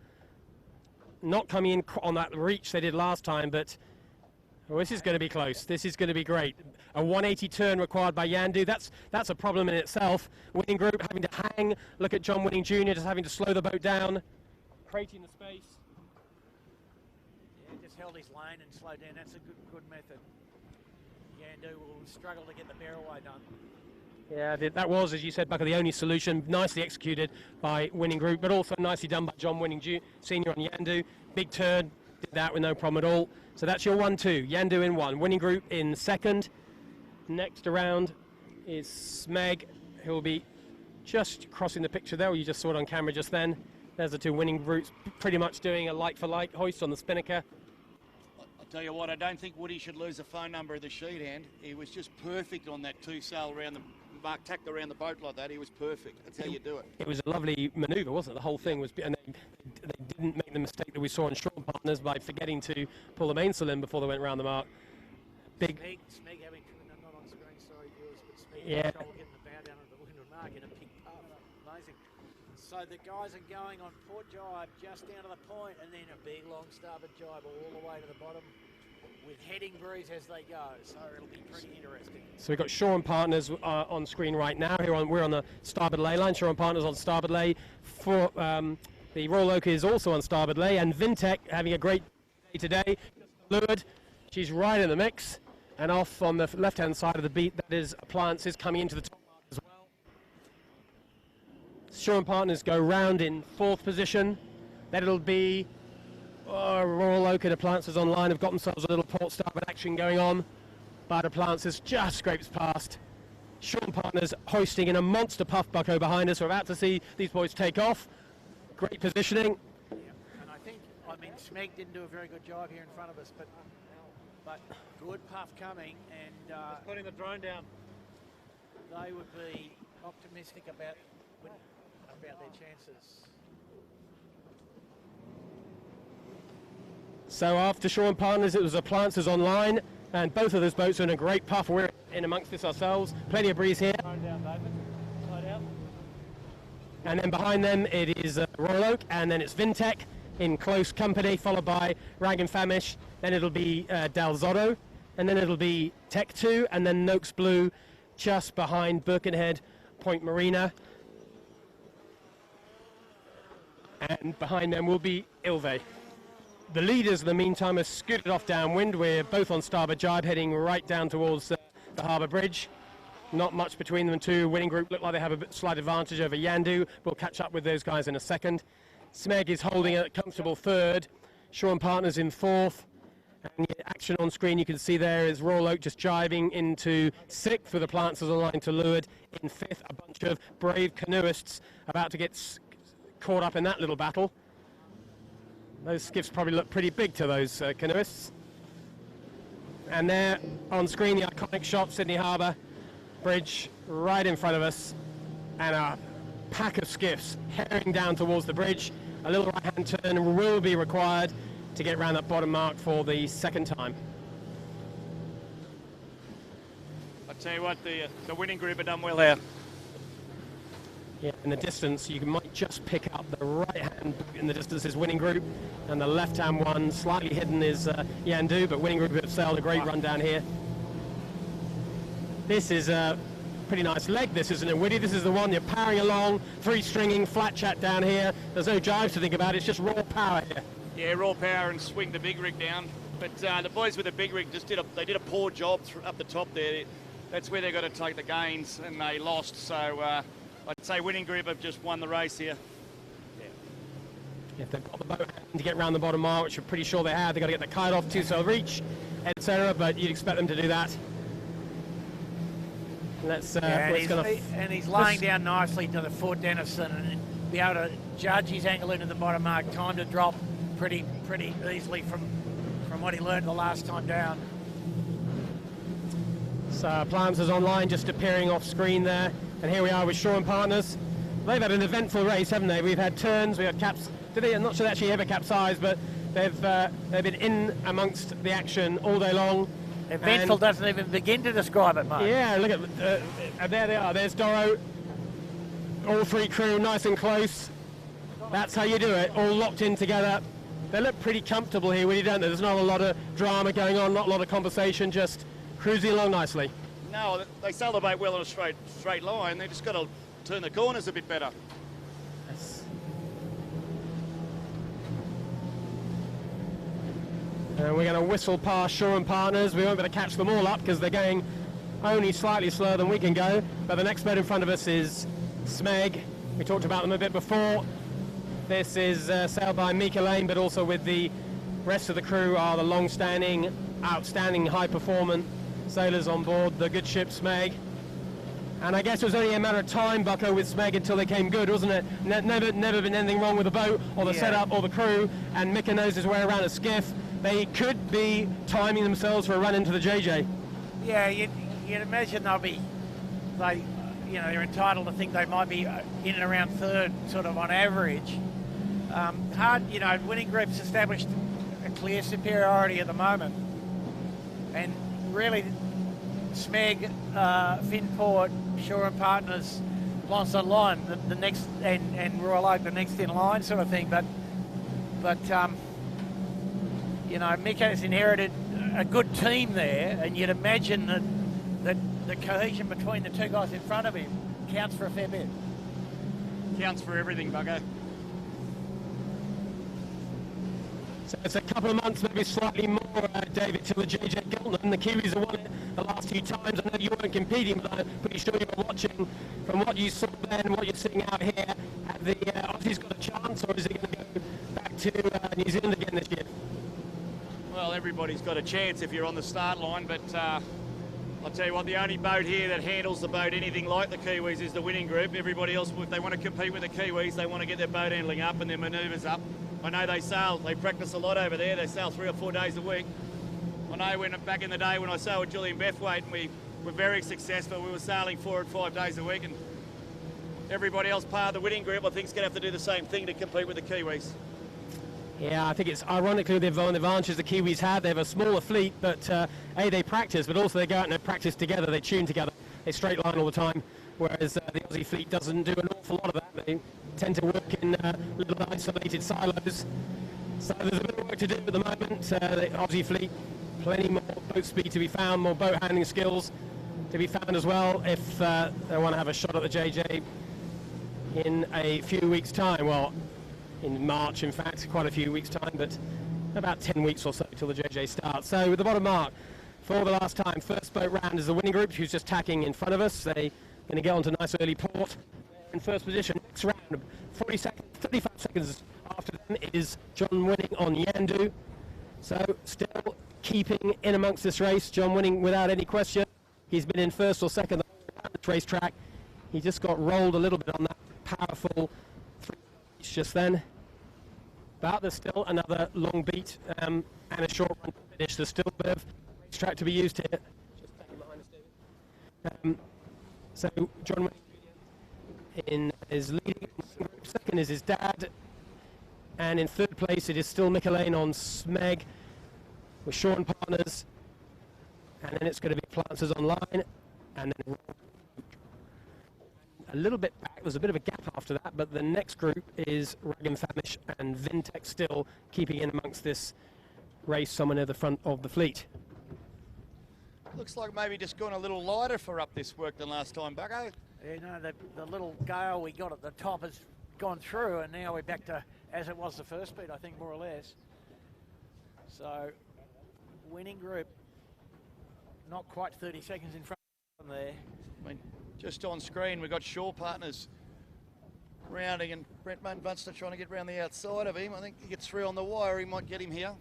Not coming in on that reach they did last time, but this is going to be close. This is going to be great. A 180 turn required by Yandu. That's a problem in itself. Winning Group having to hang. Look at John Winning Jr. just having to slow the boat down, creating the space. Yeah, just held his lane and slowed down. That's a good method. Yandu will struggle to get the barrelway done. Yeah, that was, as you said, Bucker, the only solution. Nicely executed by Winning Group, but also nicely done by John Winning Senior on Yandu. Big turn, did that with no problem at all. So that's your 1-2. Yandu in 1. Winning Group in second. Next around is Smeg, who will be just crossing the picture there. You just saw it on camera just then. There's the two winning routes, pretty much doing a like-for-like hoist on the spinnaker. I'll tell you what, I don't think Woody should lose the phone number of the sheet hand. He was just perfect on that two-sail around the mark, tacked around the boat like that. He was perfect. That's how you do it. It was a lovely manoeuvre, wasn't it? The whole thing was, and they didn't make the mistake that we saw in Sean Partners by forgetting to pull the mainsail in before they went round the mark. Big. Smeg having, not on screen, sorry viewers, but Smeg Yeah. getting the bow down on the windward mark in a big puff. Amazing. So the guys are going on port jibe just down to the point, and then a big long starboard jibe all the way to the bottom with heading breeze as they go. So it'll be pretty interesting. So we've got Sean Partners on screen right now. We're on the starboard lay line. Sean Partners on starboard lay. For the Royal Oak is also on starboard lay, and Vintech having a great day today. Lured, she's right in the mix, and off on the left-hand side of the beat, that is Appliances coming into the top as well. Sean Partners go round in fourth position. Then it'll be Royal Oak and Appliances online have got themselves a little port starboard action going on, but Appliances just scrapes past. Sean Partners hoisting in a monster puff bucko behind us. We're about to see these boys take off. Great positioning. Yeah. And I mean, Smeg didn't do a very good job here in front of us, but good puff coming, and Just putting the drone down. they would be optimistic about their chances. So after Sean Partners, it was Appliances online, and both of those boats are in a great puff. We're in amongst this ourselves. Plenty of breeze here. Drone down, David. Slide out. And then behind them it is Royal Oak, and then it's Vintech in close company, followed by Rag and Famish. Then it'll be Del Zotto, and then it'll be Tech 2, and then Noakes Blue just behind Birkenhead Point Marina. And behind them will be Ilve. The leaders, in the meantime, have scooted off downwind. We're both on starboard jibe, heading right down towards the harbour bridge. Not much between them two. Winning group look like they have a slight advantage over Yandu. We'll catch up with those guys in a second. Smeg is holding a comfortable third. Sean Partners in fourth. And the action on screen you can see there is Royal Oak just jibing into sixth with Appliances online to leeward. In fifth, a bunch of brave canoeists about to get caught up in that little battle. Those skiffs probably look pretty big to those canoeists. And there on screen, the iconic shot, Sydney Harbour Bridge, right in front of us. And a pack of skiffs herring down towards the bridge. A little right-hand turn will be required to get round that bottom mark for the second time. I tell you what, the winning group have done well there. Yeah, in the distance, you might just pick up the right-hand in the distance is Winning Group, and the left-hand one, slightly hidden, is Yandu, but Winning Group have sailed a great run down here. This is a pretty nice leg, this, isn't it, Woody? This is the one you're powering along, three-stringing, flat chat down here. There's no jives to think about, it's just raw power here. Yeah, raw power and swing the big rig down. But the boys with the big rig just did a poor job up the top there. That's where they got to take the gains, and they lost. So I'd say Winning Group have just won the race here. If they've got the boat to get round the bottom mark, which I'm pretty sure they have, they've got to get the kite off, two-sail reach, etc. But you'd expect them to do that. Let's and he's laying down nicely to the foot, Dennison, and be able to judge his angle into the bottom mark. Time to drop pretty easily from what he learned the last time down. So Appliances online just appearing off screen there, and here we are with Sean Partners. They've had an eventful race, haven't they? We've had turns, we've had caps. I'm not sure they actually ever capsized, but they've been in amongst the action all day long. Eventful doesn't even begin to describe it, mate. Yeah, look at there they are. There's Doro. All three crew nice and close. That's how you do it, all locked in together. They look pretty comfortable here, really, don't they? There's not a lot of drama going on, not a lot of conversation, just cruising along nicely. No, they sail the boat well on a straight line. They just got to turn the corners a bit better. Yes. And we're going to whistle past Sean Partners. We won't be able to catch them all up because they're going only slightly slower than we can go. But the next boat in front of us is Smeg. We talked about them a bit before. This is sailed by Mika Lane, but also with the rest of the crew are the long-standing, outstanding, high-performance sailors on board the good ship Smeg. And I guess it was only a matter of time, Bucko, with Smeg until they came good, wasn't it? Never been anything wrong with the boat or the setup or the crew, and Mika knows his way around a skiff. They could be timing themselves for a run into the JJ. Yeah, you'd imagine they're entitled to think they might be in and around third, sort of on average. Winning Group's established a clear superiority at the moment, and really Smeg, Finport, Shaw and Partners, Lance Line, the next, and Royal Oak, the next in line sort of thing. But Mick has inherited a good team there, and you'd imagine that the cohesion between the two guys in front of him counts for a fair bit. Counts for everything, Buggo. So it's a couple of months, maybe slightly more, David, till the JJ Gilton. The Kiwis have won it the last few times. I know you weren't competing, but I'm pretty sure you were watching. From what you saw then and what you're seeing out here, have the Aussies got a chance, or is it going to go back to New Zealand again this year? Well, everybody's got a chance if you're on the start line, but I'll tell you what, the only boat here that handles the boat anything like the Kiwis is the Winning Group. Everybody else, if they want to compete with the Kiwis, they want to get their boat handling up and their manoeuvres up. I know they practice a lot over there. They sail 3 or 4 days a week. I know back in the day when I sailed with Julian Bethwaite, and we were very successful. We were sailing 4 and 5 days a week, and everybody else part of the Winning Group, I think, is going to have to do the same thing to compete with the Kiwis. Yeah, I think it's ironically the advantage the Kiwis had. They have a smaller fleet, but they practice, but also they go out and they practice together. They tune together. They straight line all the time, whereas the Aussie fleet doesn't do an awful lot of that. They tend to work in little isolated silos. So there's a bit of work to do at the moment. The Aussie fleet, plenty more boat speed to be found, more boat handling skills to be found as well if they want to have a shot at the JJ in a few weeks' time. Well, in March, in fact, quite a few weeks' time, but about 10 weeks or so till the JJ starts. So with the bottom mark for the last time, first boat round is the Winning Group, who's just tacking in front of us. They're going to get onto nice early port. In first position, next round, 35 seconds after them is John Winning on Yandu. So still keeping in amongst this race, John Winning without any question. He's been in first or second on this racetrack. He just got rolled a little bit on that powerful just then. But there's still another long beat and a short run to finish. There's still a bit of racetrack to be used here. Just taking behind us, David. So John Winning is leading. Second is his dad. And in third place it is still Mika Lane on Smeg with Shaw and Partners. And then it's going to be Flances on line. And then a little bit back, there's a bit of a gap after that, but the next group is Rag & Famish and Vintech still keeping in amongst this race somewhere near the front of the fleet. Looks like maybe just gone a little lighter for up this work than last time, Bucko. Yeah, the little gale we got at the top has gone through, and now we're back to as it was the first beat, I think, more or less. So, Winning Group, not quite 30 seconds in front of them there. I mean, just on screen, we've got Shaw Partners rounding, and Brent Munster trying to get round the outside of him. I think he gets through on the wire. He might get him here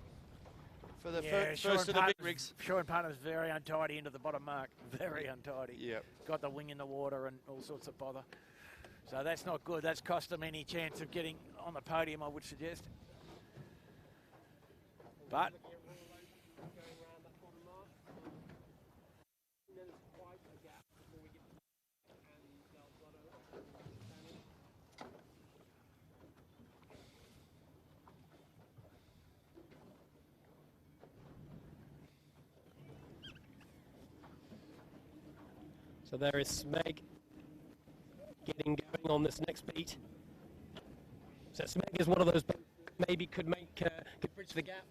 for the first of the big rigs. Shaw and Partners very untidy into the bottom mark. Very untidy. Yep. Got the wing in the water and all sorts of bother. So that's not good. That's cost them any chance of getting on the podium, I would suggest. But so there is Smeg getting going on this next beat. So Smeg is one of those maybe could bridge the gap.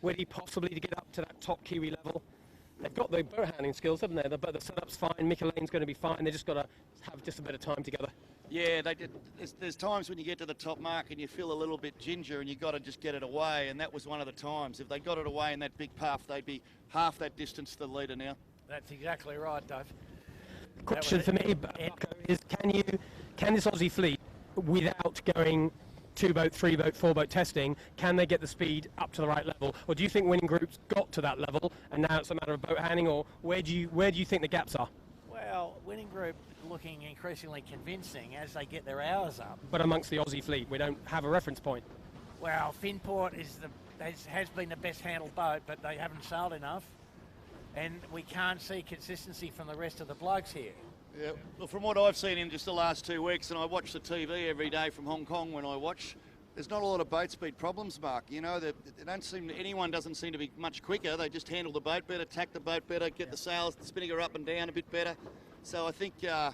Would he possibly to get up to that top Kiwi level? They've got the boat handling skills, haven't they? The setup's fine. Mika Lane's going to be fine. They just got to have just a bit of time together. Yeah, they did. There's times when you get to the top mark and you feel a little bit ginger, and you got to just get it away. And that was one of the times. If they got it away in that big puff, they'd be half that distance to the leader now. that's exactly right, Dave. Question for me, Bucko, is can this Aussie fleet, without going 2-boat, 3-boat, 4-boat testing, can they get the speed up to the right level? Or do you think Winning Group's got to that level and now it's a matter of boat handling, or where do you think the gaps are? Well, Well, winning group looking increasingly convincing as they get their hours up. But amongst the Aussie fleet, we don't have a reference point. Well, Finport has been the best handled boat, but they haven't sailed enough. And we can't see consistency from the rest of the blokes here. Yeah, well, from what I've seen in just the last 2 weeks, and I watch the TV every day from Hong Kong when I watch, there's not a lot of boat speed problems, Mark. You know, anyone doesn't seem to be much quicker. They just handle the boat better, tack the boat better, get the sails, the spinnaker up and down a bit better. So I think, I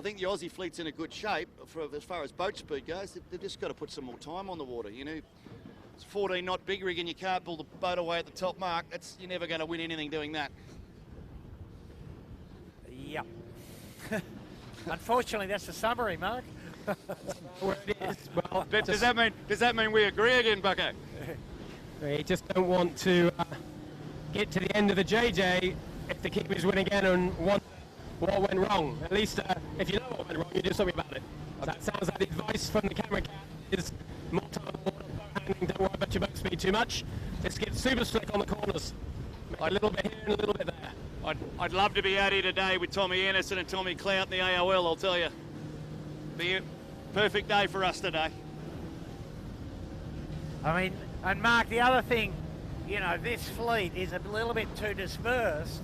think the Aussie fleet's in a good shape as far as boat speed goes. They've just got to put some more time on the water. You know, it's 14 knot big rig and you can't pull the boat away at the top mark. You're never going to win anything doing that. Yep. Unfortunately, that's the summary, Mark. Where it is. Well, But does that mean we agree again, Bucko? we just don't want to get to the end of the JJ if the Kiwis win again and wonder what went wrong. At least if you know what went wrong, you do something about it. So that sounds like the advice from the camera cat is more time on water, handling, don't worry about your boat speed too much. Just get super slick on the corners. A little bit here and a little bit there. I'd love to be out here today with Tommy Anderson and Tommy Clout in the AOL, I'll tell you. Be a perfect day for us today. I mean, and Mark, the other thing, you know, this fleet is a little bit too dispersed,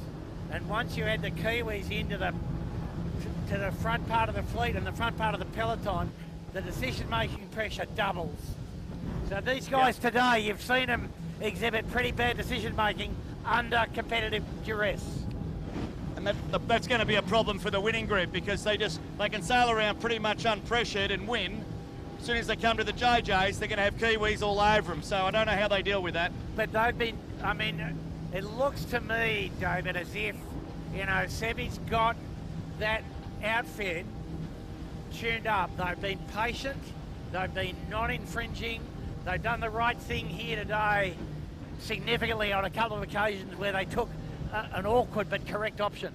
and once you add the Kiwis into to the front part of the fleet and the front part of the peloton, the decision-making pressure doubles. So these guys today, you've seen them exhibit pretty bad decision-making under competitive duress. And that's going to be a problem for the winning group because they can sail around pretty much unpressured and win. As soon as they come to the JJs, they're going to have Kiwis all over them. So I don't know how they deal with that. But they've been, I mean, it looks to me, David, as if, you know, Sebi's got that outfit tuned up. They've been patient. They've been not infringing. They've done the right thing here today significantly on a couple of occasions where they took an awkward but correct option.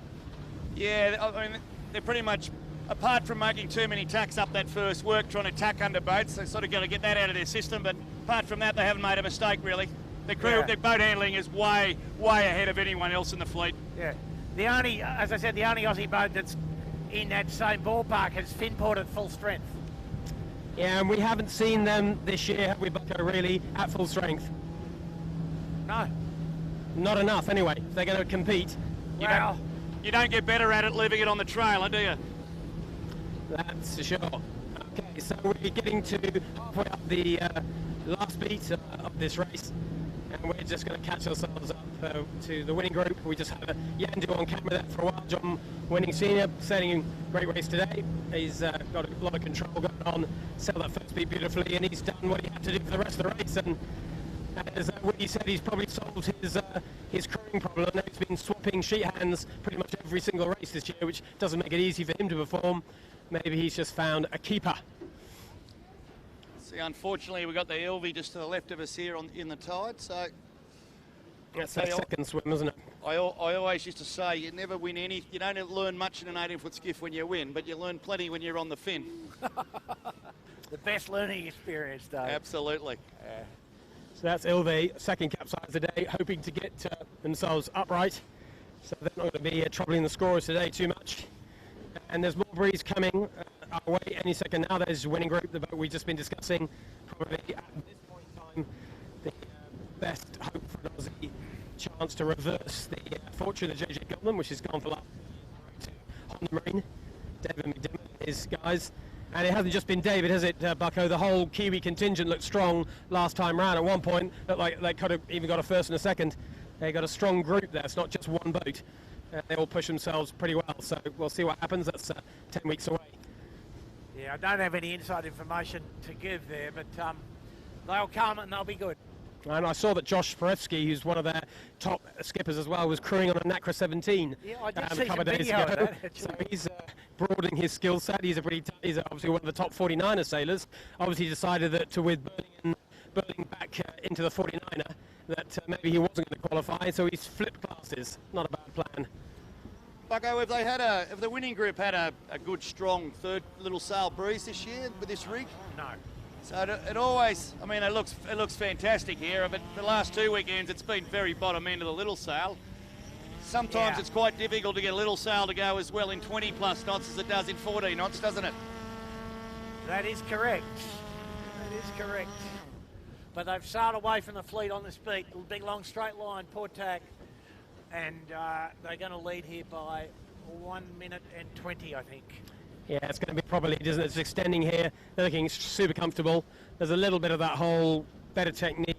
Yeah, I mean, they're pretty much, apart from making too many tacks up that first work, trying to tack under boats, they sort of got to get that out of their system, but apart from that, they haven't made a mistake, really. Their crew, their boat handling is way ahead of anyone else in the fleet. Yeah. The only, as I said, the only Aussie boat that's in that same ballpark has Finport at full strength. Yeah, and we haven't seen them this year, have we, Bucko, really, at full strength? No. Not enough, anyway. If they're going to compete. You don't get better at it leaving it on the trailer, do you? That's for sure. Okay, so we're getting to halfway up the last beat of this race, and we're just going to catch ourselves up to the winning group. We just had Yandu on camera there for a while. John Winning Senior, sailing a great race today. He's got a lot of control going on, sailed that first beat beautifully, and he's done what he had to do for the rest of the race. And as Woody said, he's probably solved his crewing problem. I know he's been swapping sheet hands pretty much every single race this year, which doesn't make it easy for him to perform. Maybe he's just found a keeper. See, unfortunately, we've got the Elvie just to the left of us here in the tide, so... That's a second swim, isn't it? I always used to say you never win any, you don't learn much in an 18-foot skiff when you win, but you learn plenty when you're on the fin. The best learning experience, Dave. Absolutely. So that's Ilve, second capsize today, hoping to get themselves upright. So they're not going to be troubling the scorers today too much. And there's more breeze coming our way any second now. There's winning group, the boat we've just been discussing. Probably at this point in time, the best hope for an Aussie chance to reverse the fortune of JJ Goldman, which has gone for last to Honda Marine. David McDermott, his guys. And it hasn't just been David, has it, Bucko? The whole Kiwi contingent looked strong last time round. At one point, looked like they could have even got a first and a second. They got a strong group there. It's not just one boat. They all push themselves pretty well. So we'll see what happens. That's 10 weeks away. Yeah, I don't have any inside information to give there, but they'll come and they'll be good. And I saw that Josh Parevsky, who's one of their top skippers as well, was crewing on a Nacra 17 Yeah, I did see a couple some of days video ago. of that, So actually. he's broadening his skill set. He's obviously one of the top 49er sailors. Obviously decided that with Burling back into the 49er, that maybe he wasn't going to qualify, so he's flipped classes. Not a bad plan. Bucko, if the winning group had a good, strong third little sail breeze this year with this rig? No. So it always, I mean, it looks fantastic here, but the last 2 weekends it's been very bottom end of the little sail. sometimes Yeah. it's quite difficult to get a little sail to go as well in 20 plus knots as it does in 14 knots, doesn't it? That is correct. That is correct. But they've sailed away from the fleet on this beat. Big long straight line, poor tack. And they're going to lead here by 1 minute and 20, I think. Yeah, it's going to be probably, isn't it? It's extending here. They're looking super comfortable. There's a little bit of that whole better technique,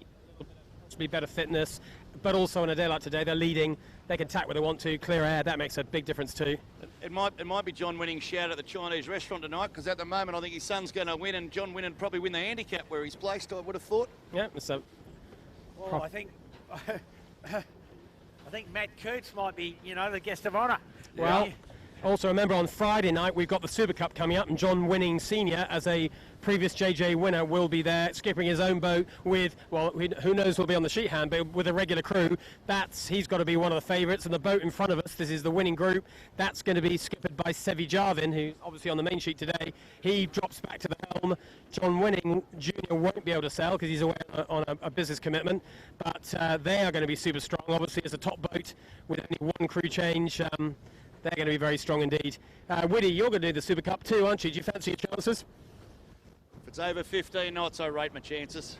possibly better fitness, but also on a day like today, they're leading. They can tack where they want to, clear air. That makes a big difference too. It might be John Winning's shout at the Chinese restaurant tonight, because at the moment I think his son's going to win, and John Winning probably win the handicap where he's placed, I would have thought. Yeah, so Well, I think I think Matt Coots might be, the guest of honour. well. Also remember on Friday night we've got the Supercup coming up, and John Winning Senior, as a previous JJ winner, will be there skipping his own boat with, well, who knows will be on the sheet hand, but with a regular crew. He's got to be one of the favourites, and the boat in front of us, this is the winning group, that's going to be skippered by Sevi Jarvin, who's obviously on the main sheet today. He drops back to the helm. John Winning Jr. won't be able to sail because he's away on a business commitment, but they are going to be super strong. Obviously as a top boat with only one crew change, they're going to be very strong indeed. Woody, you're going to do the Super Cup too, aren't you? Do you fancy your chances? If it's over 15 knots, I rate my chances.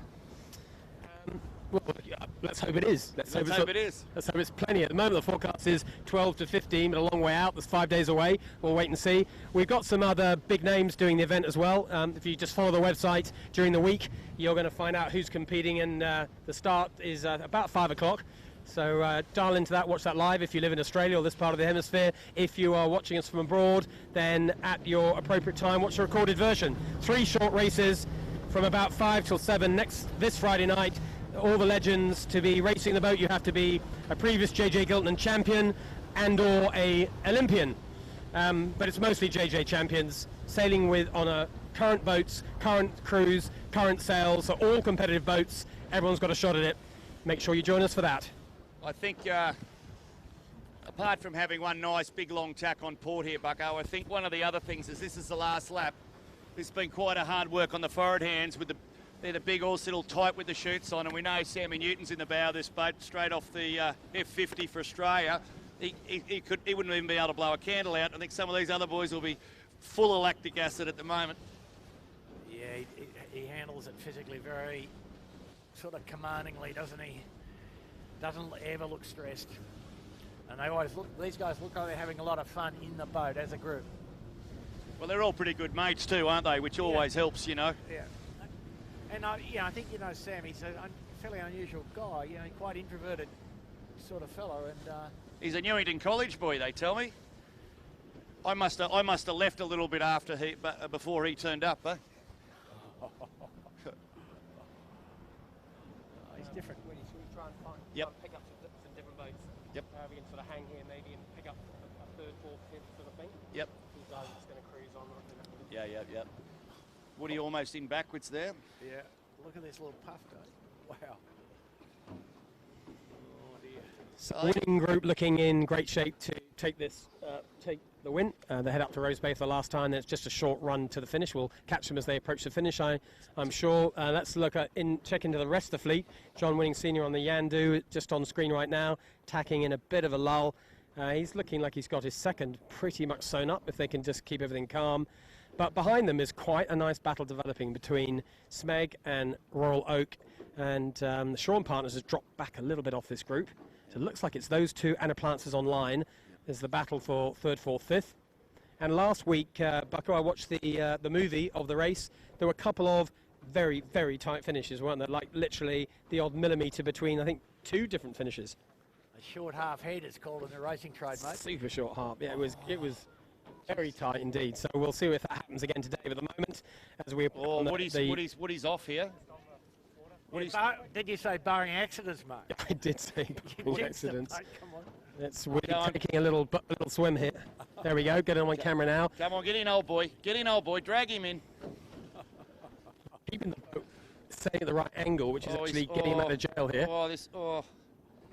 Well, yeah, let's hope it is. Let's hope it is. Let's hope it's plenty. At the moment, the forecast is 12 to 15, but a long way out. There's 5 days away. We'll wait and see. We've got some other big names doing the event as well. If you just follow the website during the week, you're going to find out who's competing, and the start is about 5 o'clock. So dial into that, watch that live if you live in Australia or this part of the hemisphere. If you are watching us from abroad, then at your appropriate time, watch the recorded version. 3 short races from about 5 till 7 this Friday night. All the legends to be racing the boat. You have to be a previous JJ Gilton champion and or a Olympian. But it's mostly JJ champions sailing on current boats, current crews, current sails, so all competitive boats. Everyone's got a shot at it. Make sure you join us for that. I think, apart from having one nice big long tack on port here, Bucko, I think one of the other things is this is the last lap. There's been quite a hard work on the forward hands with they're the big oars little tight with the chutes on, and we know Sammy Newton's in the bow of this boat straight off the F50 for Australia. He wouldn't even be able to blow a candle out. I think some of these other boys will be full of lactic acid at the moment. Yeah, he handles it physically very sort of commandingly, doesn't he? Doesn't ever look stressed. And these guys look like they're having a lot of fun in the boat as a group. Well, they're all pretty good mates too, aren't they? Which always helps, Yeah. And I think, Sam, he's a fairly unusual guy, quite introverted sort of fellow. And he's a Newington College boy, they tell me. I must have left a little bit before he turned up, huh? He's different. Should we try and pick up some different boats? Yep. We can sort of hang here maybe and pick up a third, fourth, fifth sort of thing. Yep. These guys are just going to cruise on. Yeah. Woody almost in backwards there. Yeah. Look at this little puff, though. Wow. Oh, dear. So winning group looking in great shape to take the win. They head up to Rose Bay for the last time. It's just a short run to the finish. We'll catch them as they approach the finish, I'm sure. Let's look check into the rest of the fleet. John Winning Senior on the Yandu, just on screen right now, tacking in a bit of a lull. He's looking like he's got his second pretty much sewn up if they can just keep everything calm. But behind them is quite a nice battle developing between Smeg and Royal Oak. And the Shoreham Partners has dropped back a little bit off this group. So it looks like it's those two and Appliances Online. There's the battle for third, fourth, fifth. And last week, Bucko, I watched the movie of the race. There were a couple of very, very tight finishes, weren't there? Like literally the odd millimetre between, I think, 2 different finishes. A short half head is called in the racing trade, mate. Super short half. Yeah, it was very tight indeed. So we'll see if that happens again today. But at the moment, as we Woody's off here. Did you say barring accidents, mate? I did say barring accidents. Come on. That's taking a little swim here. There we go. Get it on camera now. Come on, get in, old boy. Get in, old boy. Drag him in. Keeping the boat staying at the right angle, which is actually getting him out of jail here.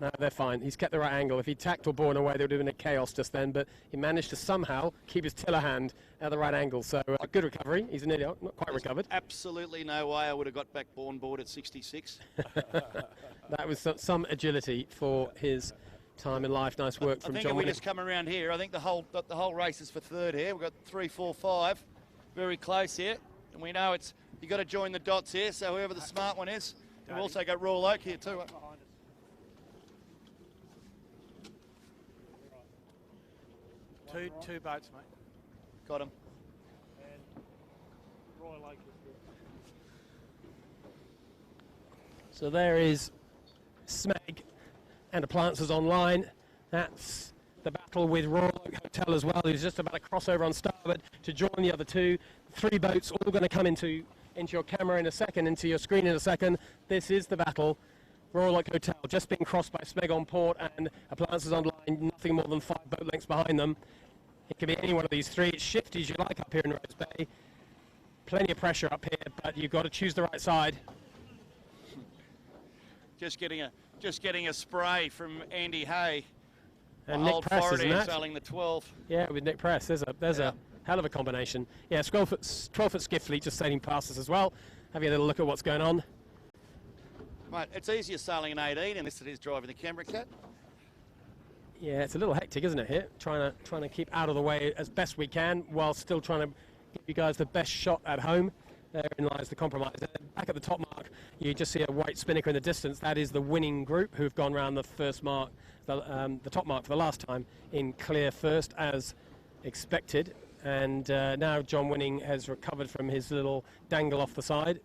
No, they're fine. He's kept the right angle. If he tacked or borne away, there would have been a chaos just then. But he managed to somehow keep his tiller hand at the right angle. So a good recovery. He's nearly not quite recovered. Absolutely no way I would have got back board at 66. That was some agility for his Time in life, nice work I from think John if we Winning. just come around here, I think the whole race is for third here. We've got 3, 4, 5, very close here, and we know it's you got to join the dots here. So whoever the smart one is, we've also got Royal Oak here too. Two boats, mate. Got him. And Royal Oak is good. So there is Smeg and Appliances Online. That's the battle with Royal Oak Hotel as well, who's just about to cross over on starboard to join the other two. 3 boats all going to come into your camera in a second, into your screen in a second. This is the battle. Royal Oak Hotel just being crossed by Smeg on port and Appliances Online, nothing more than 5 boat lengths behind them. It could be any one of these 3. It's shifty as you like up here in Rose Bay. Plenty of pressure up here, but you've got to choose the right side. Just getting a spray from Andy Hay. And Nick Old Press, Florida isn't that? sailing the 12. Yeah, with Nick Press, there's a hell of a combination. Yeah, 12-foot skiff fleet just sailing past us as well. Having a little look at what's going on. Mate, it's easier sailing an 18 than it is driving the Canberra Cat. Yeah, it's a little hectic, isn't it, here? Trying to keep out of the way as best we can while still trying to give you guys the best shot at home. Therein lies the compromise. Back at the top mark, you just see a white spinnaker in the distance. That is the winning group who've gone round the first mark, the top mark for the last time in clear first as expected. And now John Winning has recovered from his little dangle off the side.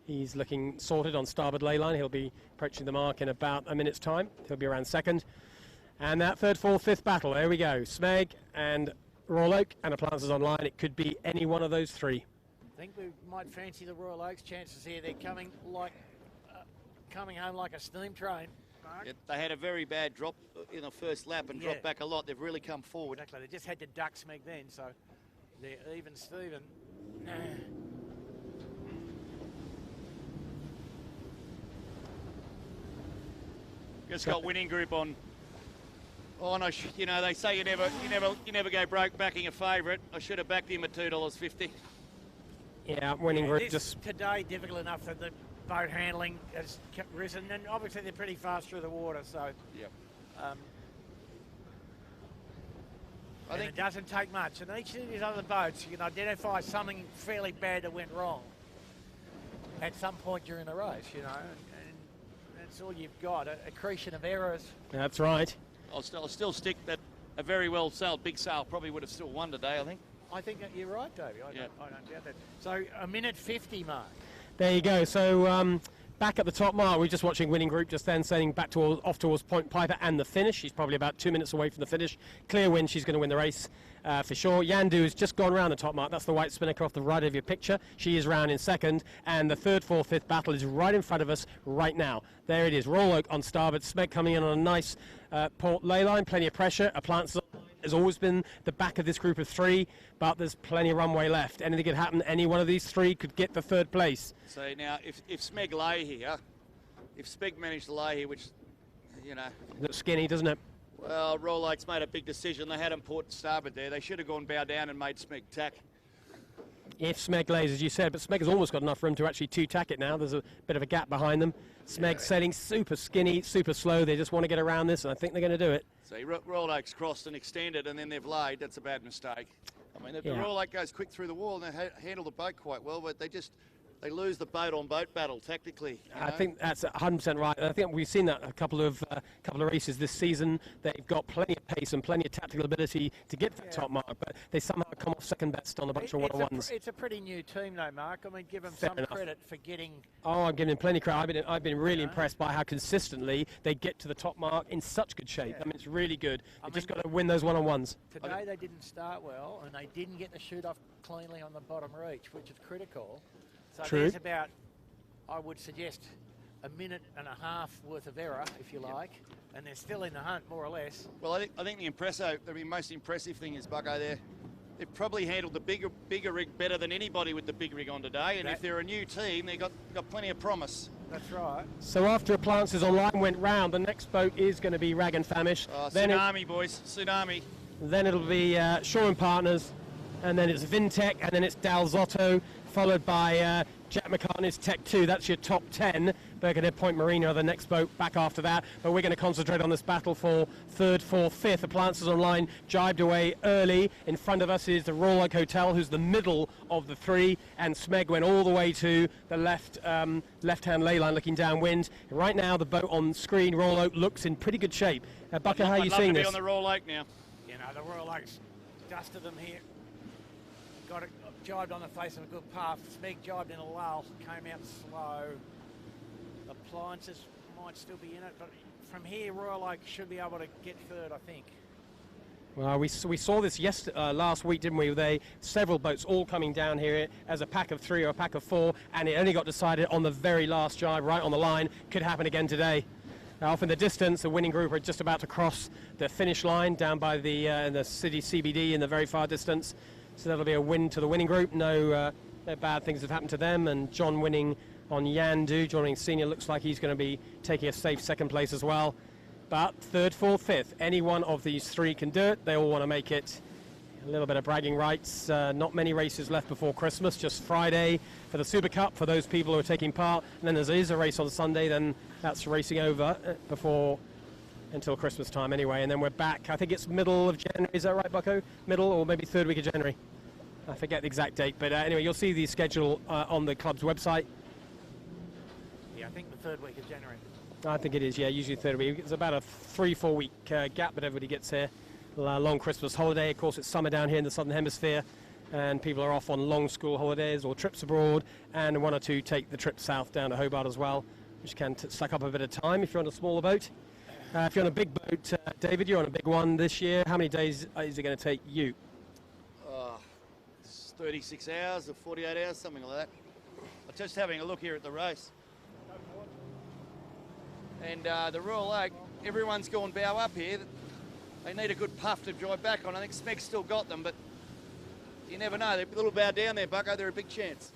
He's looking sorted on starboard ley line. He'll be approaching the mark in about a minute's time. He'll be around second. And that third, fourth, fifth battle, there we go. Smeg and Royal Oak and Appliances Online. It could be any one of those 3. I think we might fancy the Royal Oaks chances here. They're coming home like a steam train, Mark. Yeah, they had a very bad drop in the first lap and dropped back a lot. They've really come forward. Exactly. They just had to duck Smeg then, so they're even Steven. Just got Winning Group on. Oh no, you know they say you never go broke backing a favourite. I should have backed him at $2.50. Yeah, Winning Group This just... today difficult enough that the boat handling has risen, and obviously they're pretty fast through the water, so Yep. I think it doesn't take much. And each of these other boats, you can identify something fairly bad that went wrong at some point during the race, you know, and that's all you've got, accretion of errors. That's right. I'll still stick that a very well sailed big sail probably would have still won today, I think. I think that you're right, Davey. I don't doubt that. So a minute 50, Mark. There you go. So back at the top mark, we're just watching Winning Group just then sailing back off towards Point Piper and the finish. She's probably about 2 minutes away from the finish. Clear win, she's going to win the race for sure. Yandu has just gone round the top mark. That's the white spinnaker off the right of your picture. She is round in second. And the third, fourth, fifth battle is right in front of us right now. There it is. Royal Oak on starboard. Smeg coming in on a nice port ley line. Plenty of pressure. Appliances has always been the back of this group of 3, but there's plenty of runway left. Anything could happen. Any one of these 3 could get the third place. So now, if Smeg lay here, if Smeg managed to lay here, which, you know... Looks skinny, doesn't it? Well, Royal Oak's made a big decision. They had him port starboard there. They should have gone bow down and made Smeg tack. If Smeg lays, as you said, but Smeg has almost got enough room to actually 2-tack it now. There's a bit of a gap behind them. Smeg sailing super skinny, super slow. They just want to get around this, and I think they're going to do it. So Royal Oak's crossed and extended, and then they've laid. That's a bad mistake. I mean, the Royal Oak goes quick through the wall, and they handle the boat quite well, but they lose the boat-on-boat battle tactically. I think that's 100% right. I think we've seen that a couple of races this season. They've got plenty of pace and plenty of tactical ability to get to the top mark, but they somehow come off second best on a bunch of one-on-ones. It's a pretty new team, though, Mark. I mean, give them Fair some enough. credit for getting... Oh, I'm giving them plenty of credit. I've been really impressed by how consistently they get to the top mark in such good shape. I mean, it's really good. They've just got to win those one-on-ones. Today they didn't start well, and they didn't get the shoot off cleanly on the bottom reach, which is critical. So True. there's about, I would suggest, a minute and a half worth of error, if you like, and they're still in the hunt, more or less. Well, I think the most impressive thing is, Bucko, they've probably handled the bigger rig better than anybody with the big rig on today, and if they're a new team, they've got plenty of promise. That's right. So after Appliances Online went round, the next boat is going to be Rag and Famish. Tsunami, boys, Tsunami. Then it'll be Shaw and Partners, and then it's Vintech, and then it's Dalzotto, followed by Jack McCartney's Tech 2. That's your top 10. Birkenhead Point Marina are the next boat back after that, but we're going to concentrate on this battle for third, fourth, fifth. Appliances Online jibed away early. In front of us is the Royal Oak Hotel, who's the middle of the three, and Smeg went all the way to the left-hand ley line looking downwind. Right now the boat on screen, Royal Oak, looks in pretty good shape. Bucker, how are you seeing this? I'd love to be on the Royal Oak now. You know, the Royal Oaks dusted them here. Got it, jibed on the face of a good path. Smeg jibed in a lull, came out slow. Appliances might still be in it, but from here, Royal Oak should be able to get third, I think. Well, we saw this last week, didn't we? Several boats all coming down here as a pack of three or a pack of four, and it only got decided on the very last jibe, right on the line. Could happen again today. Off in the distance, the winning group are just about to cross the finish line down by the city CBD in the very far distance. So that'll be a win to the winning group. No bad things have happened to them. And John winning on Yandu. John winning senior looks like he's going to be taking a safe second place as well. But third, fourth, fifth, any one of these three can do it. They all want to make it. A little bit of bragging rights. Not many races left before Christmas, just Friday for the Supercup for those people who are taking part. And then there is a race on Sunday, then that's racing over until Christmas time anyway. And then we're back. I think it's middle of January. Is that right, Bucko? Middle or maybe third week of January? I forget the exact date. But anyway, you'll see the schedule on the club's website. Yeah, I think the third week of January. I think it is, yeah, usually third week. It's about a 3-4 week gap, but everybody gets here. Long Christmas holiday. Of course, it's summer down here in the Southern Hemisphere, and people are off on long school holidays or trips abroad, and one or two take the trip south down to Hobart as well, which can suck up a bit of time if you're on a smaller boat. If you're on a big boat, David, you're on a big one this year. How many days is it going to take you? It's 36 hours or 48 hours, something like that. I'm just having a look here at the race. And the Royal Oak, everyone's gone bow up here. They need a good puff to drive back on. I think Smeg's still got them, but you never know. They're a little bow down there, Bucko. They're a big chance.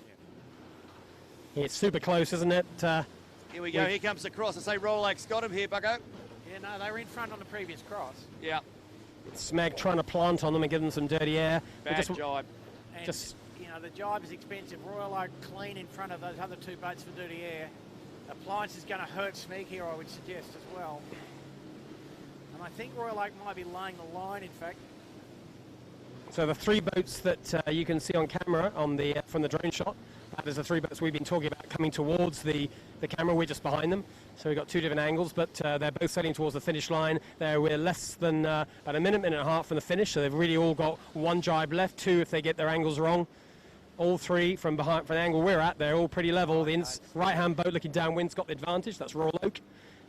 Yeah. It's super close, isn't it? Here we go. Here comes the cross. I say Royal Oak's got him here, Bucko. Yeah, no, they were in front on the previous cross. Yeah. It's Smeg trying to plant on them and give them some dirty air. Bad jibe. And, you know, the jibe is expensive. Royal Oak clean in front of those other two boats for dirty air. Appliance is going to hurt Smeg here, I would suggest, as well. And I think Royal Oak might be laying the line, in fact. So the three boats that you can see on camera on from the drone shot, that is the three boats we've been talking about coming towards the camera. We're just behind them. So we've got two different angles, but they're both sailing towards the finish line. We're less than about a minute and a half from the finish, so they've really all got one jibe left, two if they get their angles wrong. All three from the angle we're at, they're all pretty level. The right-hand boat looking downwind's got the advantage. That's Royal Oak.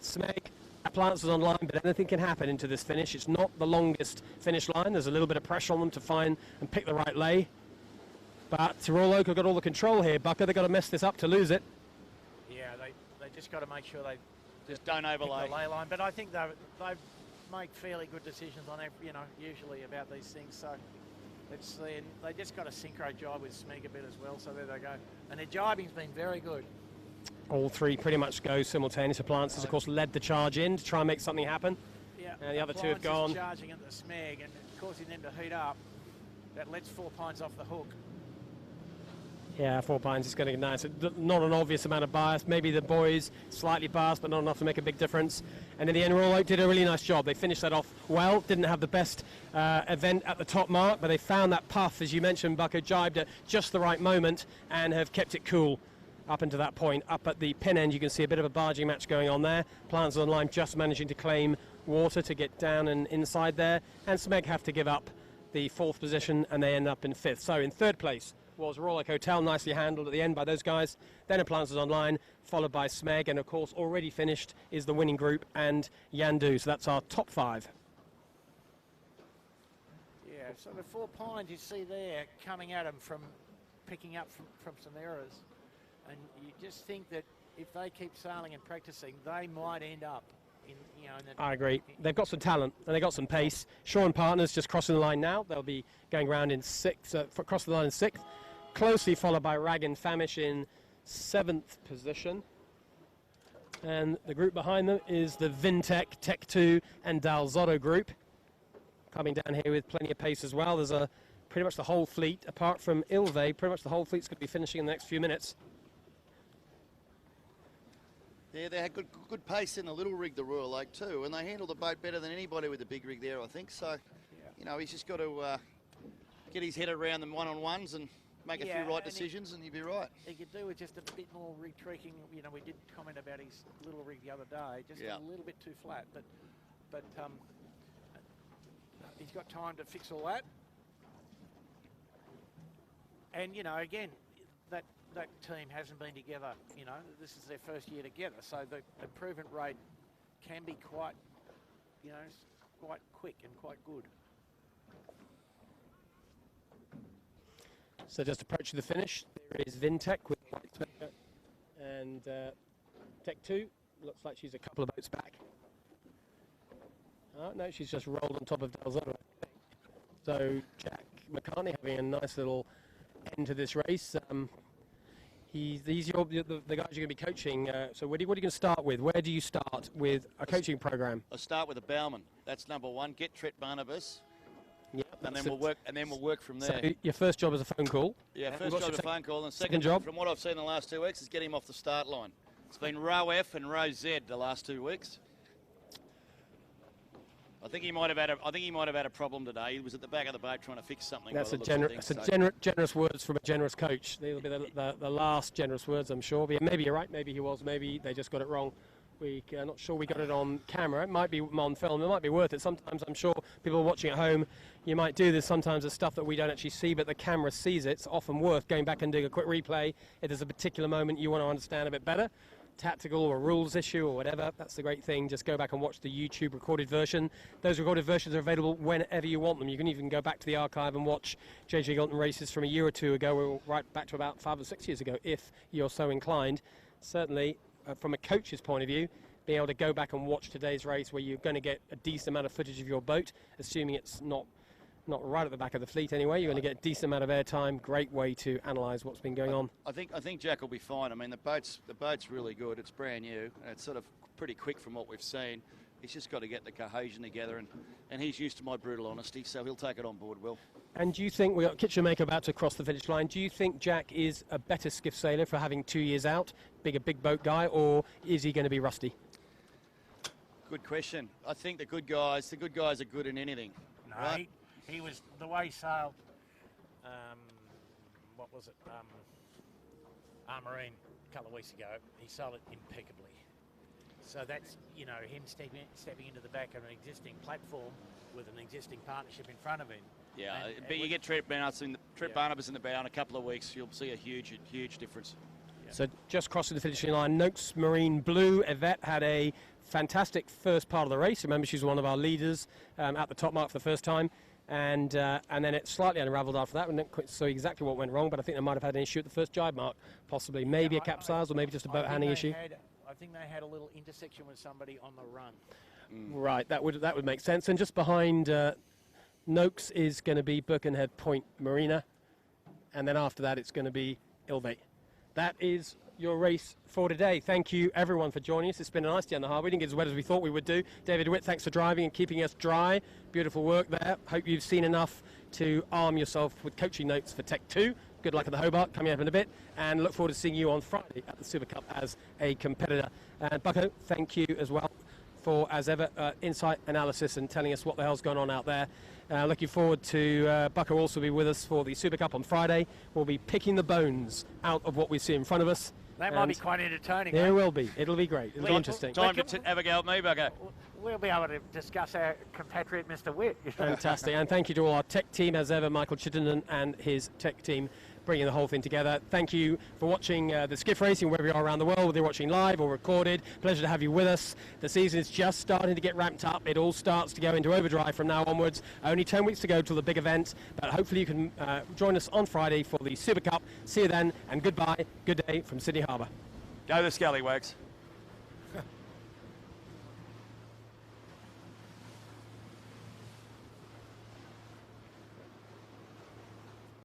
Smeg, Appliances Online, but anything can happen into this finish. It's not the longest finish line. There's a little bit of pressure on them to find and pick the right lay. But Royal Oak have got all the control here, Bucker. They've got to mess this up to lose it. Yeah, they just got to make sure they just don't overlay the lay line. But I think they make fairly good decisions on, usually about these things. So they just got a synchro jibe with Smeg a bit as well. So there they go. And their jibing's been very good. All three pretty much go simultaneous. Appliances, of course, led the charge in to try and make something happen. Yeah. And the other two have gone. Charging at the Smeg, and causing them to heat up. That lets 4 Pines off the hook. Yeah, 4 Pines is going to get nice. Not an obvious amount of bias. Maybe the boys slightly biased, but not enough to make a big difference. And in the end, Royal Oak did a really nice job. They finished that off well. Didn't have the best event at the top mark, but they found that puff, as you mentioned, Bucko, jibed at just the right moment and have kept it cool up until that point. Up at the pin end, you can see a bit of a barging match going on there. Appliances Online just managing to claim water to get down and inside there. And Smeg have to give up the 4th position, and they end up in 5th. So in 3rd place was Royal Oak Hotel, nicely handled at the end by those guys. Then Appliances Online, followed by Smeg, and of course already finished is the winning group and Yandu. So that's our top 5. Yeah, so the 4 Pines you see there coming at them from picking up from some errors. And you just think that if they keep sailing and practicing, they might end up in the... I agree. They've got some talent and they've got some pace. Shaw and Partners just crossing the line now. They'll be going around in 6th, cross the line in 6th. Closely followed by Rag and Famish in 7th position. And the group behind them is the Vintech, Tech 2 and Dalzotto group. Coming down here with plenty of pace as well. There's pretty much the whole fleet, apart from Ilve, pretty much the whole fleet's going to be finishing in the next few minutes. Yeah, they had good pace in the little rig, the Royal Oak too, and they handled the boat better than anybody with the big rig there, I think. So, you know, he's just got to get his head around the one-on-ones and make a few right decisions, and he'll be right. He could do with just a bit more retreaking. You know, we did comment about his little rig the other day, just a little bit too flat, but he's got time to fix all that. And, you know, again, that team hasn't been together, you know, this is their first year together, so the improvement rate can be quite, you know, quite quick and quite good. So just approaching the finish, there is Vintech with and Tech 2. Looks like she's a couple of boats back. Oh, no, she's just rolled on top of Dalzotto. So Jack McCartney having a nice little end to this race. The guys you're going to be coaching. So what are you going to start with? Where do you start with a coaching program? I'll start with the bowman. That's number one. Get Tret Barnabas. Yeah, and then we'll work from there. So your first job is a phone call. Yeah, first job is a phone call, and second job, from what I've seen in the last 2 weeks, is get him off the start line. It's been row F and row Z the last 2 weeks. I think he might have had a problem today. He was at the back of the boat trying to fix something. That's generous words from a generous coach. They'll be the last generous words, I'm sure. But maybe you're right. Maybe he was. Maybe they just got it wrong. We're not sure we got it on camera. It might be on film. It might be worth it. Sometimes I'm sure people watching at home, you might do this. Sometimes there's stuff that we don't actually see, but the camera sees it. It's often worth going back and doing a quick replay if there's a particular moment you want to understand a bit better. Tactical or rules issue or whatever, that's the great thing. Just go back and watch the YouTube recorded version. Those recorded versions are available whenever you want them. You can even go back to the archive and watch JJ Gilton races from a year or two ago, or right back to about 5 or 6 years ago, if you're so inclined. Certainly, from a coach's point of view, being able to go back and watch today's race where you're going to get a decent amount of footage of your boat, assuming it's not right at the back of the fleet anyway. You're going to get a decent amount of airtime. Great way to analyse what's been going on. I think Jack will be fine. I mean, the boat's really good. It's brand new, and it's sort of pretty quick from what we've seen. He's just got to get the cohesion together, and he's used to my brutal honesty, so he'll take it on board well. And do you think, we've got Kitchen Maker about to cross the finish line, do you think Jack is a better skiff sailor for having 2 years out, being a big boat guy, or is he going to be rusty? Good question. I think the good guys are good in anything. No, right? he was, the way he sailed, what was it, Armarine a couple of weeks ago, he sailed it impeccably. So that's, you know, him stepping into the back of an existing platform with an existing partnership in front of him. Yeah, but you get Tret Barnabas in the bow in a couple of weeks, you'll see a huge difference. Yeah. So just crossing the finishing line, Noakes Marine Blue, Yvette had a fantastic first part of the race. Remember, she's one of our leaders at the top mark for the first time. And then it slightly unravelled after that. We didn't quite see exactly what went wrong, but I think they might have had an issue at the first jibe mark, possibly. Maybe a capsize or maybe just a boat handling issue. I think they had a little intersection with somebody on the run. Right, that would make sense. And just behind Noakes is going to be Birkenhead Point Marina. And then after that, it's going to be Ilbay. That is your race for today. Thank you, everyone, for joining us. It's been a nice day on the harbour. We didn't get as wet as we thought we would do. David DeWitt, thanks for driving and keeping us dry. Beautiful work there. Hope you've seen enough to arm yourself with coaching notes for Tech 2. Good luck at the Hobart, coming up in a bit. And look forward to seeing you on Friday at the Supercup as a competitor. And Bucko, thank you as well for, as ever, insight, analysis and telling us what the hell's going on out there. Looking forward to Bucko also be with us for the Supercup on Friday. We'll be picking the bones out of what we see in front of us. That might be quite entertaining. There will be. It'll be great. It'll be interesting. Time to have a go at me, Bucko. We'll be able to discuss our compatriot, Mr. Witt. Fantastic. And thank you to all our tech team, as ever, Michael Chittenden and his tech team, bringing the whole thing together. Thank you for watching the skiff racing, wherever you are around the world, whether you're watching live or recorded. Pleasure to have you with us. The season is just starting to get ramped up. It all starts to go into overdrive from now onwards. Only 10 weeks to go till the big event, but hopefully you can join us on Friday for the Super Cup. See you then, and goodbye. Good day from Sydney Harbour. Go the Scallywags.